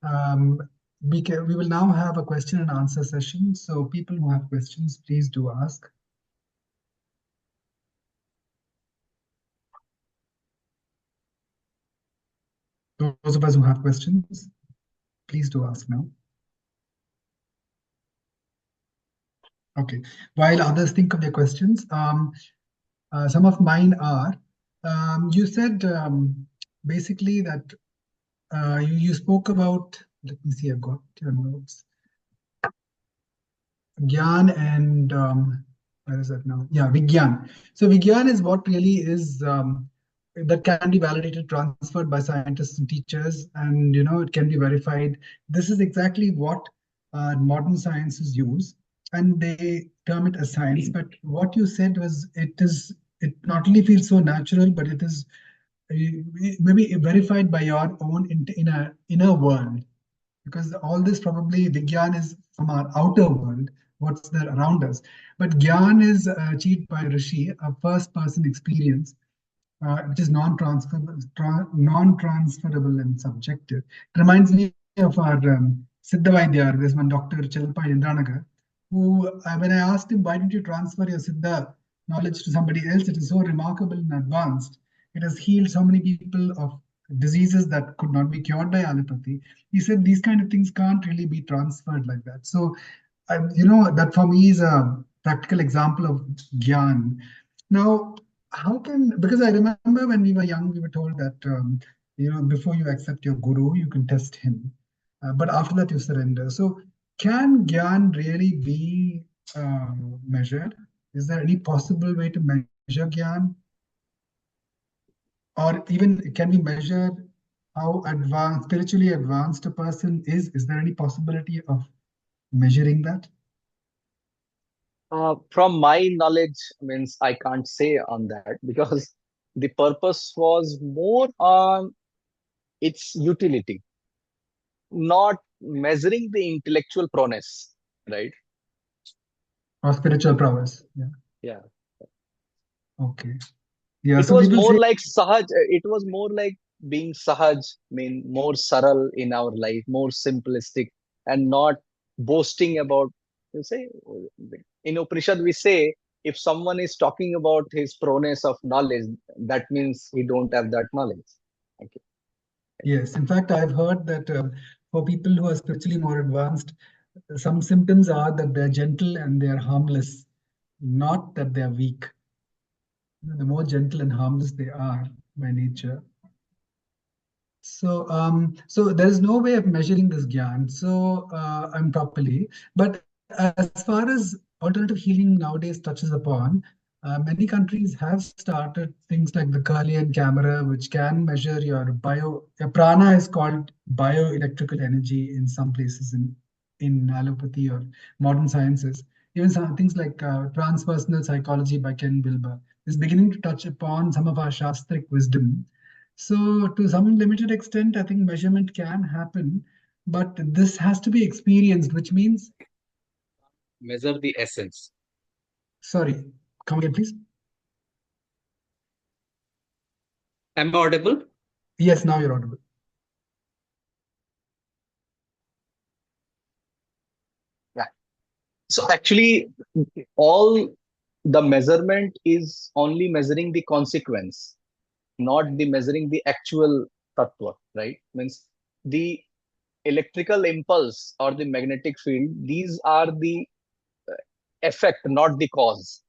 Um, we will now have a question and answer session. So people who have questions, please do ask. Those of us who have questions, please do ask now. Okay. While others think of their questions, some of mine are, you said basically that you spoke about, let me see, I've got your notes. Gyan and where is that now? Yeah, Vigyan. So Vigyan is what really is that can be validated, transferred by scientists and teachers, and it can be verified. This is exactly what modern sciences use, and they term it as science. But what you said was it not only feels so natural, but it is maybe verified by your own inner world, because all this probably Vigyan is from our outer world, what's there around us. But Gyan is achieved by Rishi, a first person experience, which is non-transferable and subjective. It reminds me of our Siddha Vaidyar. There's one Dr. Chelpa in Indranagar, who, when I asked him, why didn't you transfer your Siddha knowledge to somebody else? It is so remarkable and advanced. It has healed so many people of diseases that could not be cured by allopathy. He said these kind of things can't really be transferred like that. So, that for me is a practical example of Gyan. Now, how can, because I remember when we were young, we were told that, before you accept your guru, you can test him. But after that, you surrender. So, can Gyan really be measured? Is there any possible way to measure Gyan? Or even can we measure how advanced, spiritually advanced a person is? Is there any possibility of measuring that? From my knowledge, means I can't say on that because the purpose was more on its utility, not measuring the intellectual prowess, right? Or spiritual prowess? Yeah. Yeah. Okay. Yeah. It So was people more say, like sahaj. It was more like being sahaj, mean more saral in our life, more simplistic, and not boasting about. You say in Upanishad we say if someone is talking about his prowess of knowledge, that means he don't have that knowledge. Okay. yes. In fact, I've heard that for people who are spiritually more advanced, some symptoms are that they're gentle and they're harmless, not that they're weak. The more gentle and harmless they are by nature. So there's no way of measuring this gyan. So I'm properly. But as far as alternative healing nowadays touches upon, many countries have started things like the Kirlian camera, which can measure your prana is called bioelectrical energy in some places in allopathy or modern sciences. Even some things like transpersonal psychology by Ken Wilber is beginning to touch upon some of our shastric wisdom. So, to some limited extent, I think measurement can happen, but this has to be experienced, which means, Measure the essence. sorry, come again, please. Am I audible? Yes, now you're audible. Yeah. So actually, all the measurement is only measuring the consequence, not the measuring the actual tattva, right? Means the electrical impulse or the magnetic field, these are the effect, not the cause.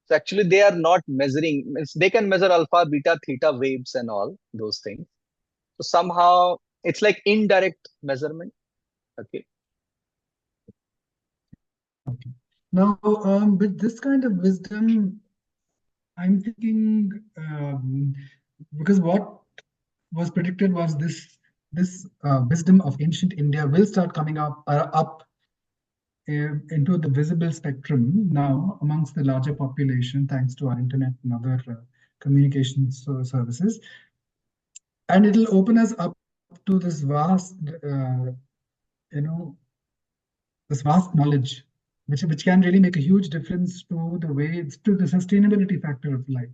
So actually, they are not measuring. Means they can measure alpha, beta, theta waves and all those things. So somehow it's like indirect measurement. Okay. Okay. Now, with this kind of wisdom, I'm thinking because what was predicted was this wisdom of ancient India will start coming up into the visible spectrum now amongst the larger population, thanks to our internet and other communications services. And it'll open us up to this vast, you know, this vast knowledge. which can really make a huge difference to the way it's to the sustainability factor of life.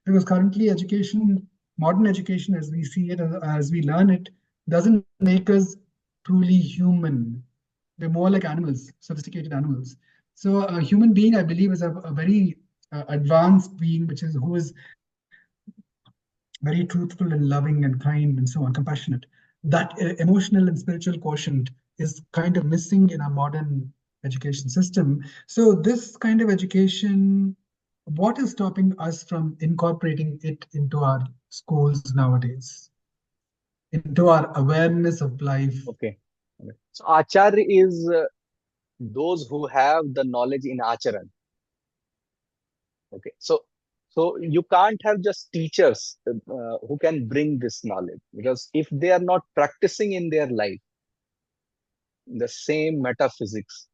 Because currently, education, modern education, as we see it, as we learn it, doesn't make us truly human. We're more like animals, sophisticated animals. So a human being, I believe, is a very advanced being, which is who is very truthful and loving and kind and so on, compassionate. That emotional and spiritual quotient is kind of missing in our modern education system. So this kind of education, what is stopping us from incorporating it into our schools nowadays, into our awareness of life? Okay. Okay. So Acharya is those who have the knowledge in Acharan. Okay. So you can't have just teachers who can bring this knowledge, because if they are not practicing in their life the same metaphysics,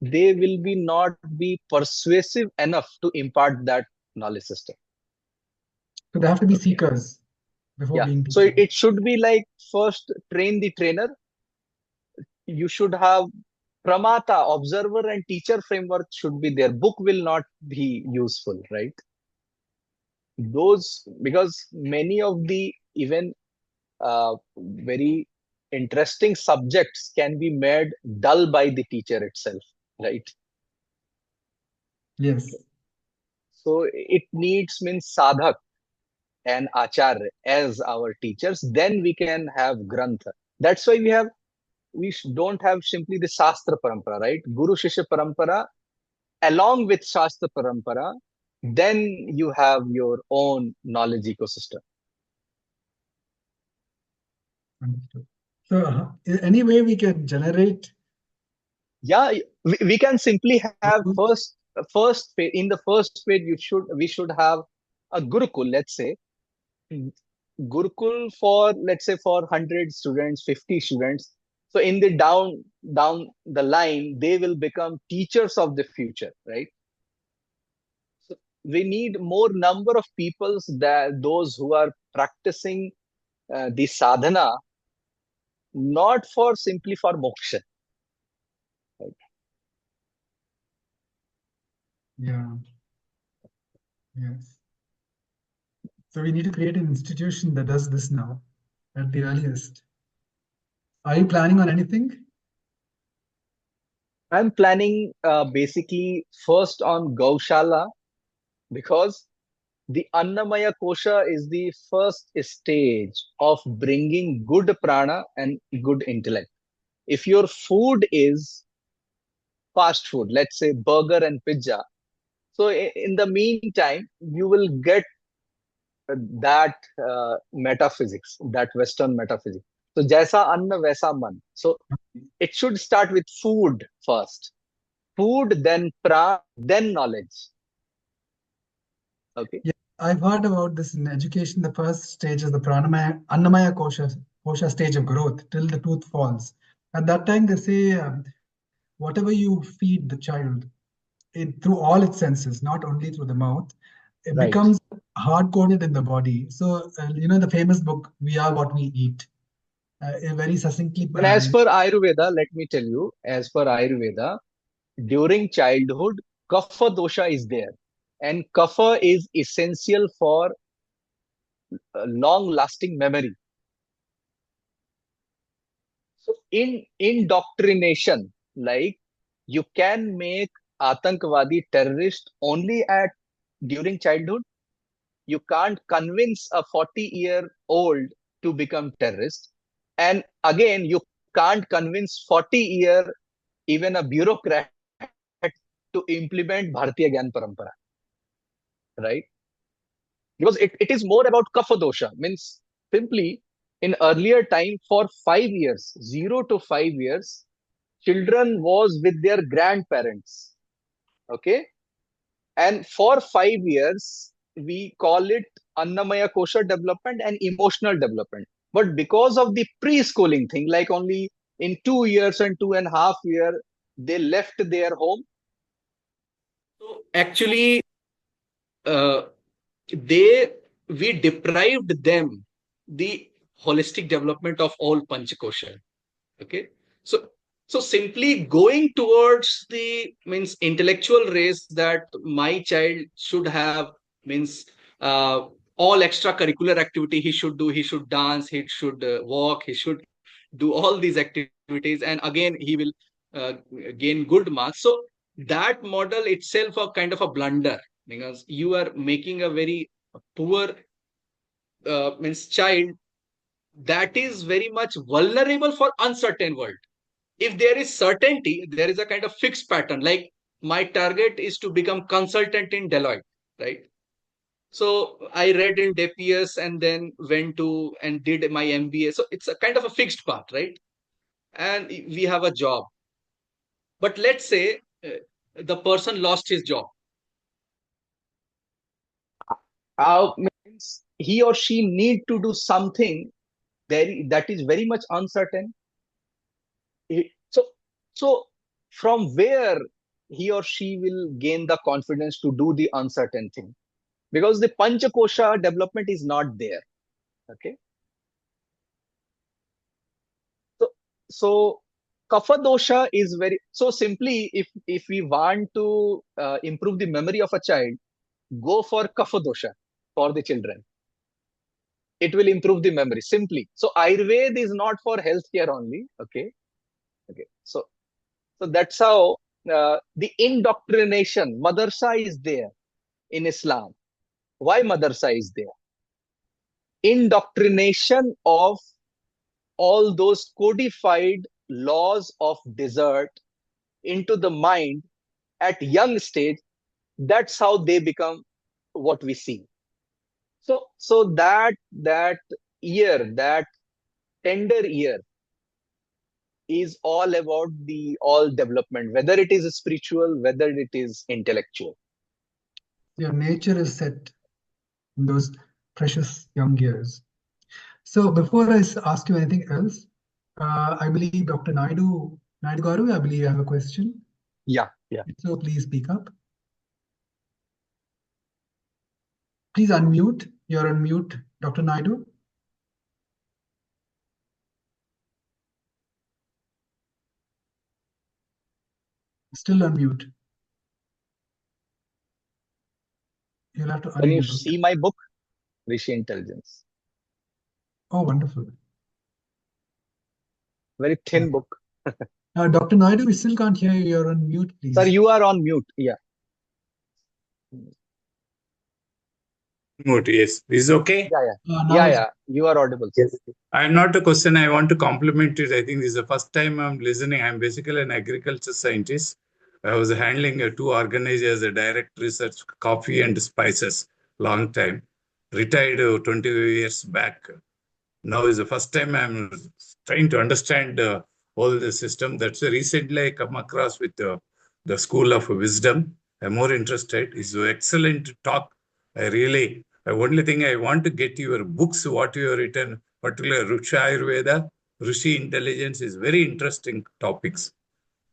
they will be not be persuasive enough to impart that knowledge system. So they have to be Okay. seekers before Yeah. being So teachers. it should be like first train the trainer. You should have pramata, observer and teacher framework should be there. Book will not be useful, right? Those, because many of the even very interesting subjects can be made dull by the teacher itself, right? Yes. So it needs means sadhak and acharya as our teachers. Then we can have grantha. That's why don't have simply the shastra parampara, right? Guru shishya parampara along with shastra parampara. Then you have your own knowledge ecosystem. Understood. So any way we can generate Yeah, we can simply have those? first phase. In the first phase, we should have a gurukul, let's say. Gurukul for, let's say, for 100 students, 50 students. So in the down the line, they will become teachers of the future, right? So we need more number of peoples, that those who are practicing the sadhana, not for simply for moksha, right? Yeah, yes. So we need to create an institution that does this now at the earliest. Are you planning on anything? I'm planning basically first on Gaushala, because the Annamaya Kosha is the first stage of bringing good prana and good intellect. If your food is fast food, let's say burger and pizza, so in the meantime, you will get that metaphysics, that Western metaphysics. So jaisa anna vaisa man. So it should start with food first. Food, then prana, then knowledge. Okay. Yeah, I've heard about this in education. The first stage is the pranamaya, annamaya kosha stage of growth till the tooth falls. At that time, they say whatever you feed the child, through all its senses, not only through the mouth, it Right. becomes hard coded in the body. So, the famous book, We Are What We Eat, very succinctly. And as per Ayurveda, let me tell you, as per Ayurveda, during childhood, kapha dosha is there. And kapha is essential for long lasting memory. So in indoctrination, like you can make Atankvadi terrorist only at during childhood. You can't convince a 40-year-old to become terrorist. And again, you can't convince 40-year even a bureaucrat to implement Bharatiya Gyan Parampara, right? Because it is more about kapha dosha, means simply in earlier time for 5 years, 0 to 5 years, children was with their grandparents. Okay. And for 5 years, we call it Annamaya Kosha development and emotional development. But because of the preschooling thing, like only in 2 years and 2.5 years, they left their home. So actually, uh, they we deprived them the holistic development of all panchakosha. Okay, so So simply going towards the means intellectual race that my child should have means uh, all extracurricular activity he should do. He should dance. He should walk. He should do all these activities, and again he will uh, gain good marks. So that model itself a kind of a blunder, because you are making a very poor means child that is very much vulnerable for uncertain world. If there is certainty, there is a kind of fixed pattern, like my target is to become consultant in Deloitte, right? So I read in DPS and then went to and did my MBA. So it's a kind of a fixed path, right? And we have a job. But let's say the person lost his job. Means he or she need to do something that is very much uncertain. So, so from where he or she will gain the confidence to do the uncertain thing? Because the Panchakosha development is not there. Okay. So, so Kapha dosha is very, so simply if we want to improve the memory of a child, go for Kapha dosha for the children. It will improve the memory simply. So Ayurveda is not for healthcare only. Okay. Okay. So that's how the indoctrination, madrasa is there in Islam. Why madrasa is there? Indoctrination of all those codified laws of desert into the mind at young stage. That's how they become what we see. So that year, that tender year, is all about the all development, whether it is spiritual, whether it is intellectual. Your nature is set in those precious young years. So before I ask you anything else, I believe Dr. Naidu Garu, I believe you have a question. Yeah. So please speak up. Please unmute. You're on mute, Dr. Naidu. Still on mute. You'll have to Can you unmute. see my book, Rishi Intelligence? Oh, wonderful. Very thin book. Dr. Naidu, we still can't hear you. You're on mute, please. Sir, you are on mute. Yeah. Mute, yes. Is it okay? Yeah. You are audible, sir. Yes. I'm not a question. I want to compliment it. I think this is the first time I'm listening. I'm basically an agriculture scientist. I was handling two organizations, a direct research, coffee and spices, long time. Retired 20 years back. Now is the first time I'm trying to understand all the system. That's recently I come across with the School of Wisdom. I'm more interested. It's an excellent talk. The only thing I want to get your books, what you have written, particularly Rishi Ayurveda, Rishi Intelligence is very interesting topics.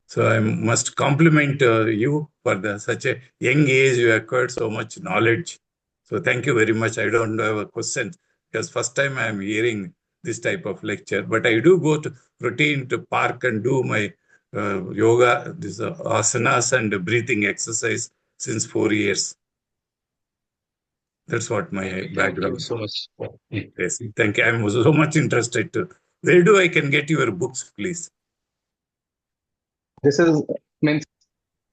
So I must compliment you for such a young age. You acquired so much knowledge. So thank you very much. I don't have a question because first time I am hearing this type of lecture. But I do go to routine to park and do my yoga, this asanas and breathing exercise since 4 years. That's what my background. Thank you so much. Yes, thank you. I'm so much interested to. Where do I can get your books, please? This is means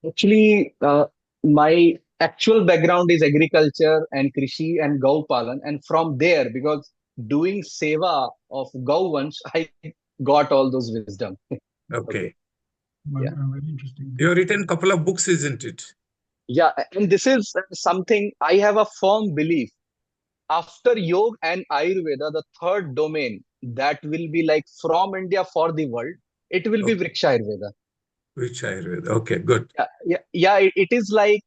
actually my actual background is agriculture and krishi and gau palan, and from there, because doing seva of gau vansh, I got all those wisdom. Okay. Well, Yeah. very interesting. You have written a couple of books, isn't it? Yeah, and this is something I have a firm belief. After yoga and Ayurveda, the third domain that will be like from India for the world, it will be Vriksha Ayurveda. Which Ayurveda? Okay, good. Yeah. It is like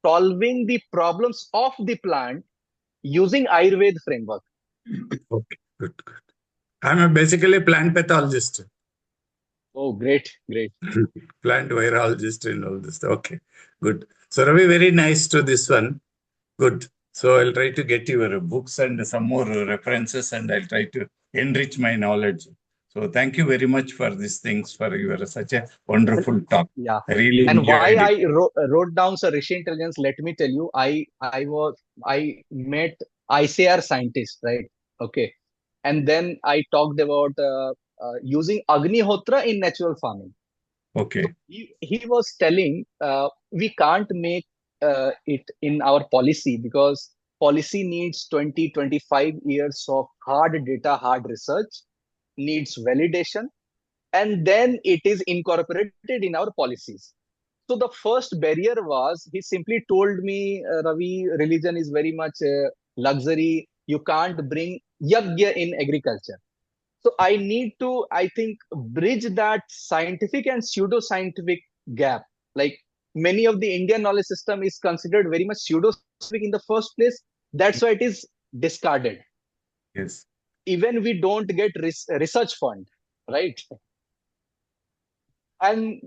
solving the problems of the plant using Ayurveda framework. Okay, good. I'm basically a plant pathologist. Oh, great. Plant virologist and all this. Okay, good. So Ravi, very nice to this one. Good. So I'll try to get your books and some more references, and I'll try to enrich my knowledge. So thank you very much for these things, for your such a wonderful talk. Yeah. I really And why enjoyed I it. wrote down Sir Rishi Intelligence, let me tell you, I met ICR scientists, right? Okay. And then I talked about using Agnihotra in natural farming. So Okay. he was telling we can't make it in our policy because policy needs 20, 25 years of hard data, hard research, needs validation, and then it is incorporated in our policies. So the first barrier was he simply told me, Ravi, religion is very much luxury. You can't bring yagya in agriculture. So I need to, I think, bridge that scientific and pseudo-scientific gap. Like many of the Indian knowledge system is considered very much pseudo-scientific in the first place. That's why it is discarded. Yes. Even we don't get research fund, right? And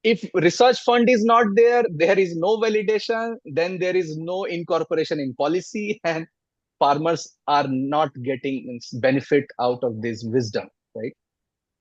if research fund is not there, there is no validation, then there is no incorporation in policy, and farmers are not getting benefit out of this wisdom, right?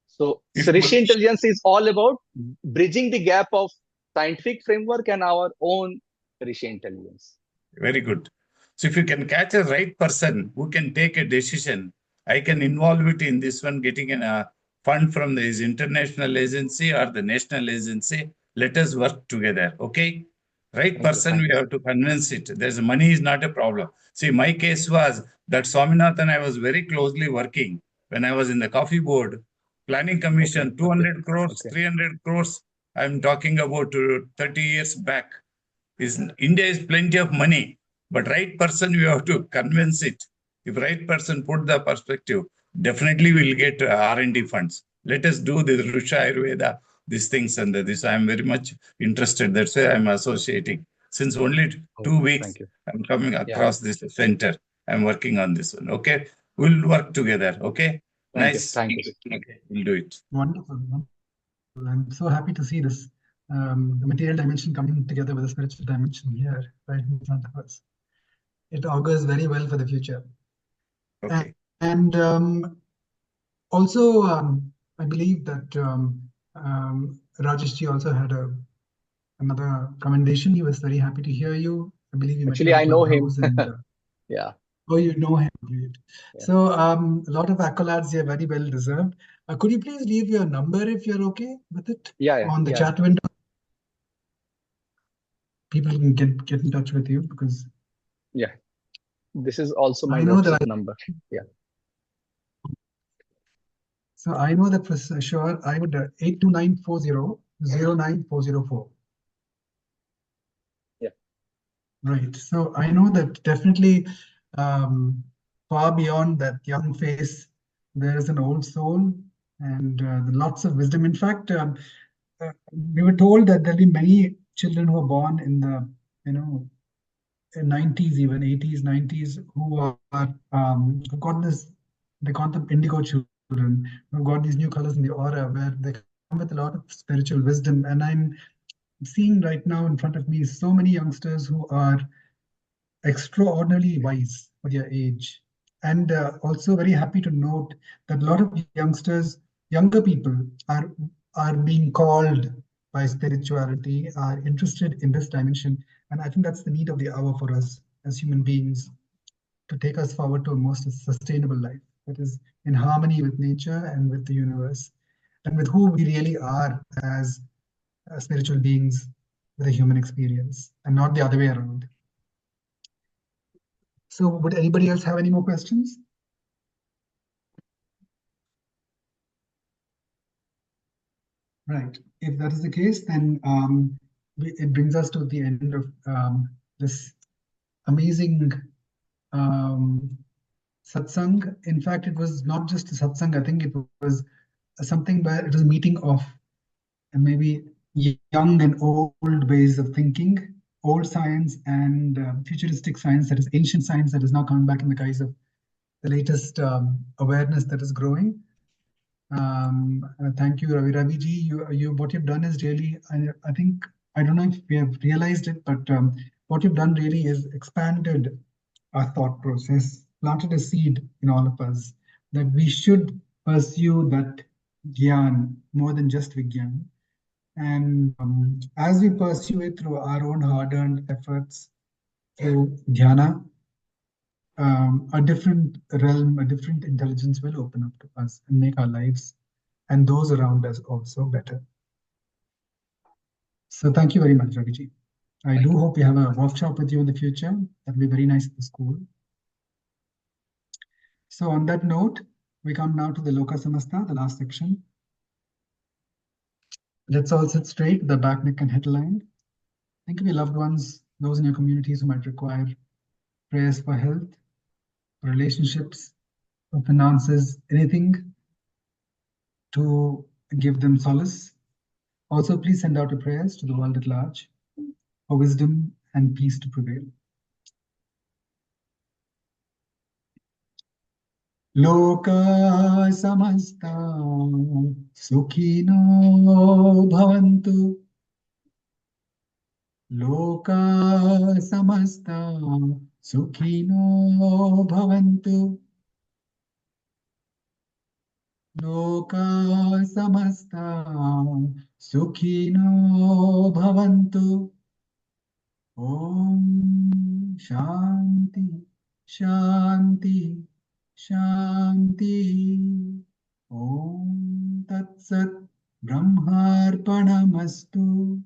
So If Rishi Intelligence is all about bridging the gap of scientific framework and our own Rishi Intelligence. Very good. So if you can catch a right person who can take a decision, I can involve it in this one, getting a fund from his international agency or the national agency. Let us work together. Okay. Right person, we have to convince it. There's money is not a problem. See, my case was that Swaminathan, I was very closely working when I was in the coffee board, planning commission, 200 crores, 300 crores. I'm talking about 30 years back. India is plenty of money, but right person you have to convince it. If right person put the perspective, definitely we'll get R&D funds. Let us do the Rusha Ayurveda, these things and this. I'm very much interested. That's why I'm associating. Since only 2 weeks, I'm coming across this center. I'm working on this one. Okay, we'll work together. Okay, nice. Thank you. Okay, we'll do it. Wonderful. I'm so happy to see this the material dimension coming together with the spiritual dimension here, right in front of us. It augurs very well for the future. Okay. And also, I believe that Rajesh ji also had another commendation. He was very happy to hear you. I believe you met Actually, him I at know him. Clubhouse and Yeah. oh, you know him. Great. Yeah. So a lot of accolades here, very well deserved. Could you please leave your number if you're okay with it? On the chat window. People can get in touch with you because this is also my I know WhatsApp that number. Yeah. So I know that for sure I would 829400904. Yeah. Right. So I know that definitely far beyond that young face, there is an old soul and lots of wisdom. In fact, we were told that there'll be many children who are born in the, 90s, even 80s, 90s, who are who got this, they call them indigo children, who got these new colors in the aura, where they come with a lot of spiritual wisdom. And I'm seeing right now in front of me so many youngsters who are extraordinarily wise for their age. And also very happy to note that a lot of youngsters, younger people, are being called by spirituality, are interested in this dimension. And I think that's the need of the hour for us as human beings, to take us forward to a most sustainable life that is in harmony with nature and with the universe and with who we really are as spiritual beings with a human experience and not the other way around. So would anybody else have any more questions? Right. If that is the case, then it brings us to the end of this amazing satsang. In fact, it was not just a satsang. I think it was something where it was a meeting of maybe young and old ways of thinking, old science and futuristic science, that is ancient science that is now coming back in the guise of the latest awareness that is growing. Thank you, Ravi ji. What you've done is really, I think, I don't know if we have realized it, but what you've done really is expanded our thought process, planted a seed in all of us that we should pursue that gyan more than just Vigyan. And as we pursue it through our own hard-earned efforts, through dhyana, a different realm, a different intelligence will open up to us and make our lives and those around us also better. So thank you very much, Raviji. I do hope we have a workshop with you in the future. That'll be very nice at the school. So on that note, we come now to the Loka Samasta, the last section. Let's all sit straight, the back, neck, and head aligned. Think of your loved ones, those in your communities who might require prayers for health, for relationships, for finances, anything to give them solace. Also, please send out your prayers to the world at large for wisdom and peace to prevail. Loka samasta sukhino bhavantu. Loka samasta sukhino bhavantu. Loka samasta sukhino bhavantu. Om Shanti Shanti Shanti. Om Tat Sat Brahmarpanamastu.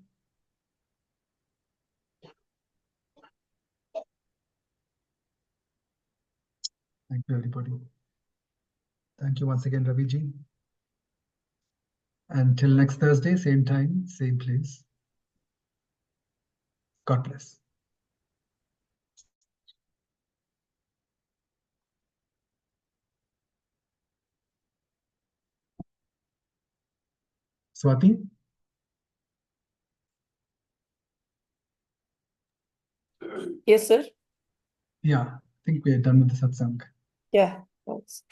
Thank you, everybody. Thank you once again, Raviji. Until next Thursday, same time, same place. God bless. Swati? Yes, sir. Yeah, I think we are done with the satsang. Yeah. Thanks.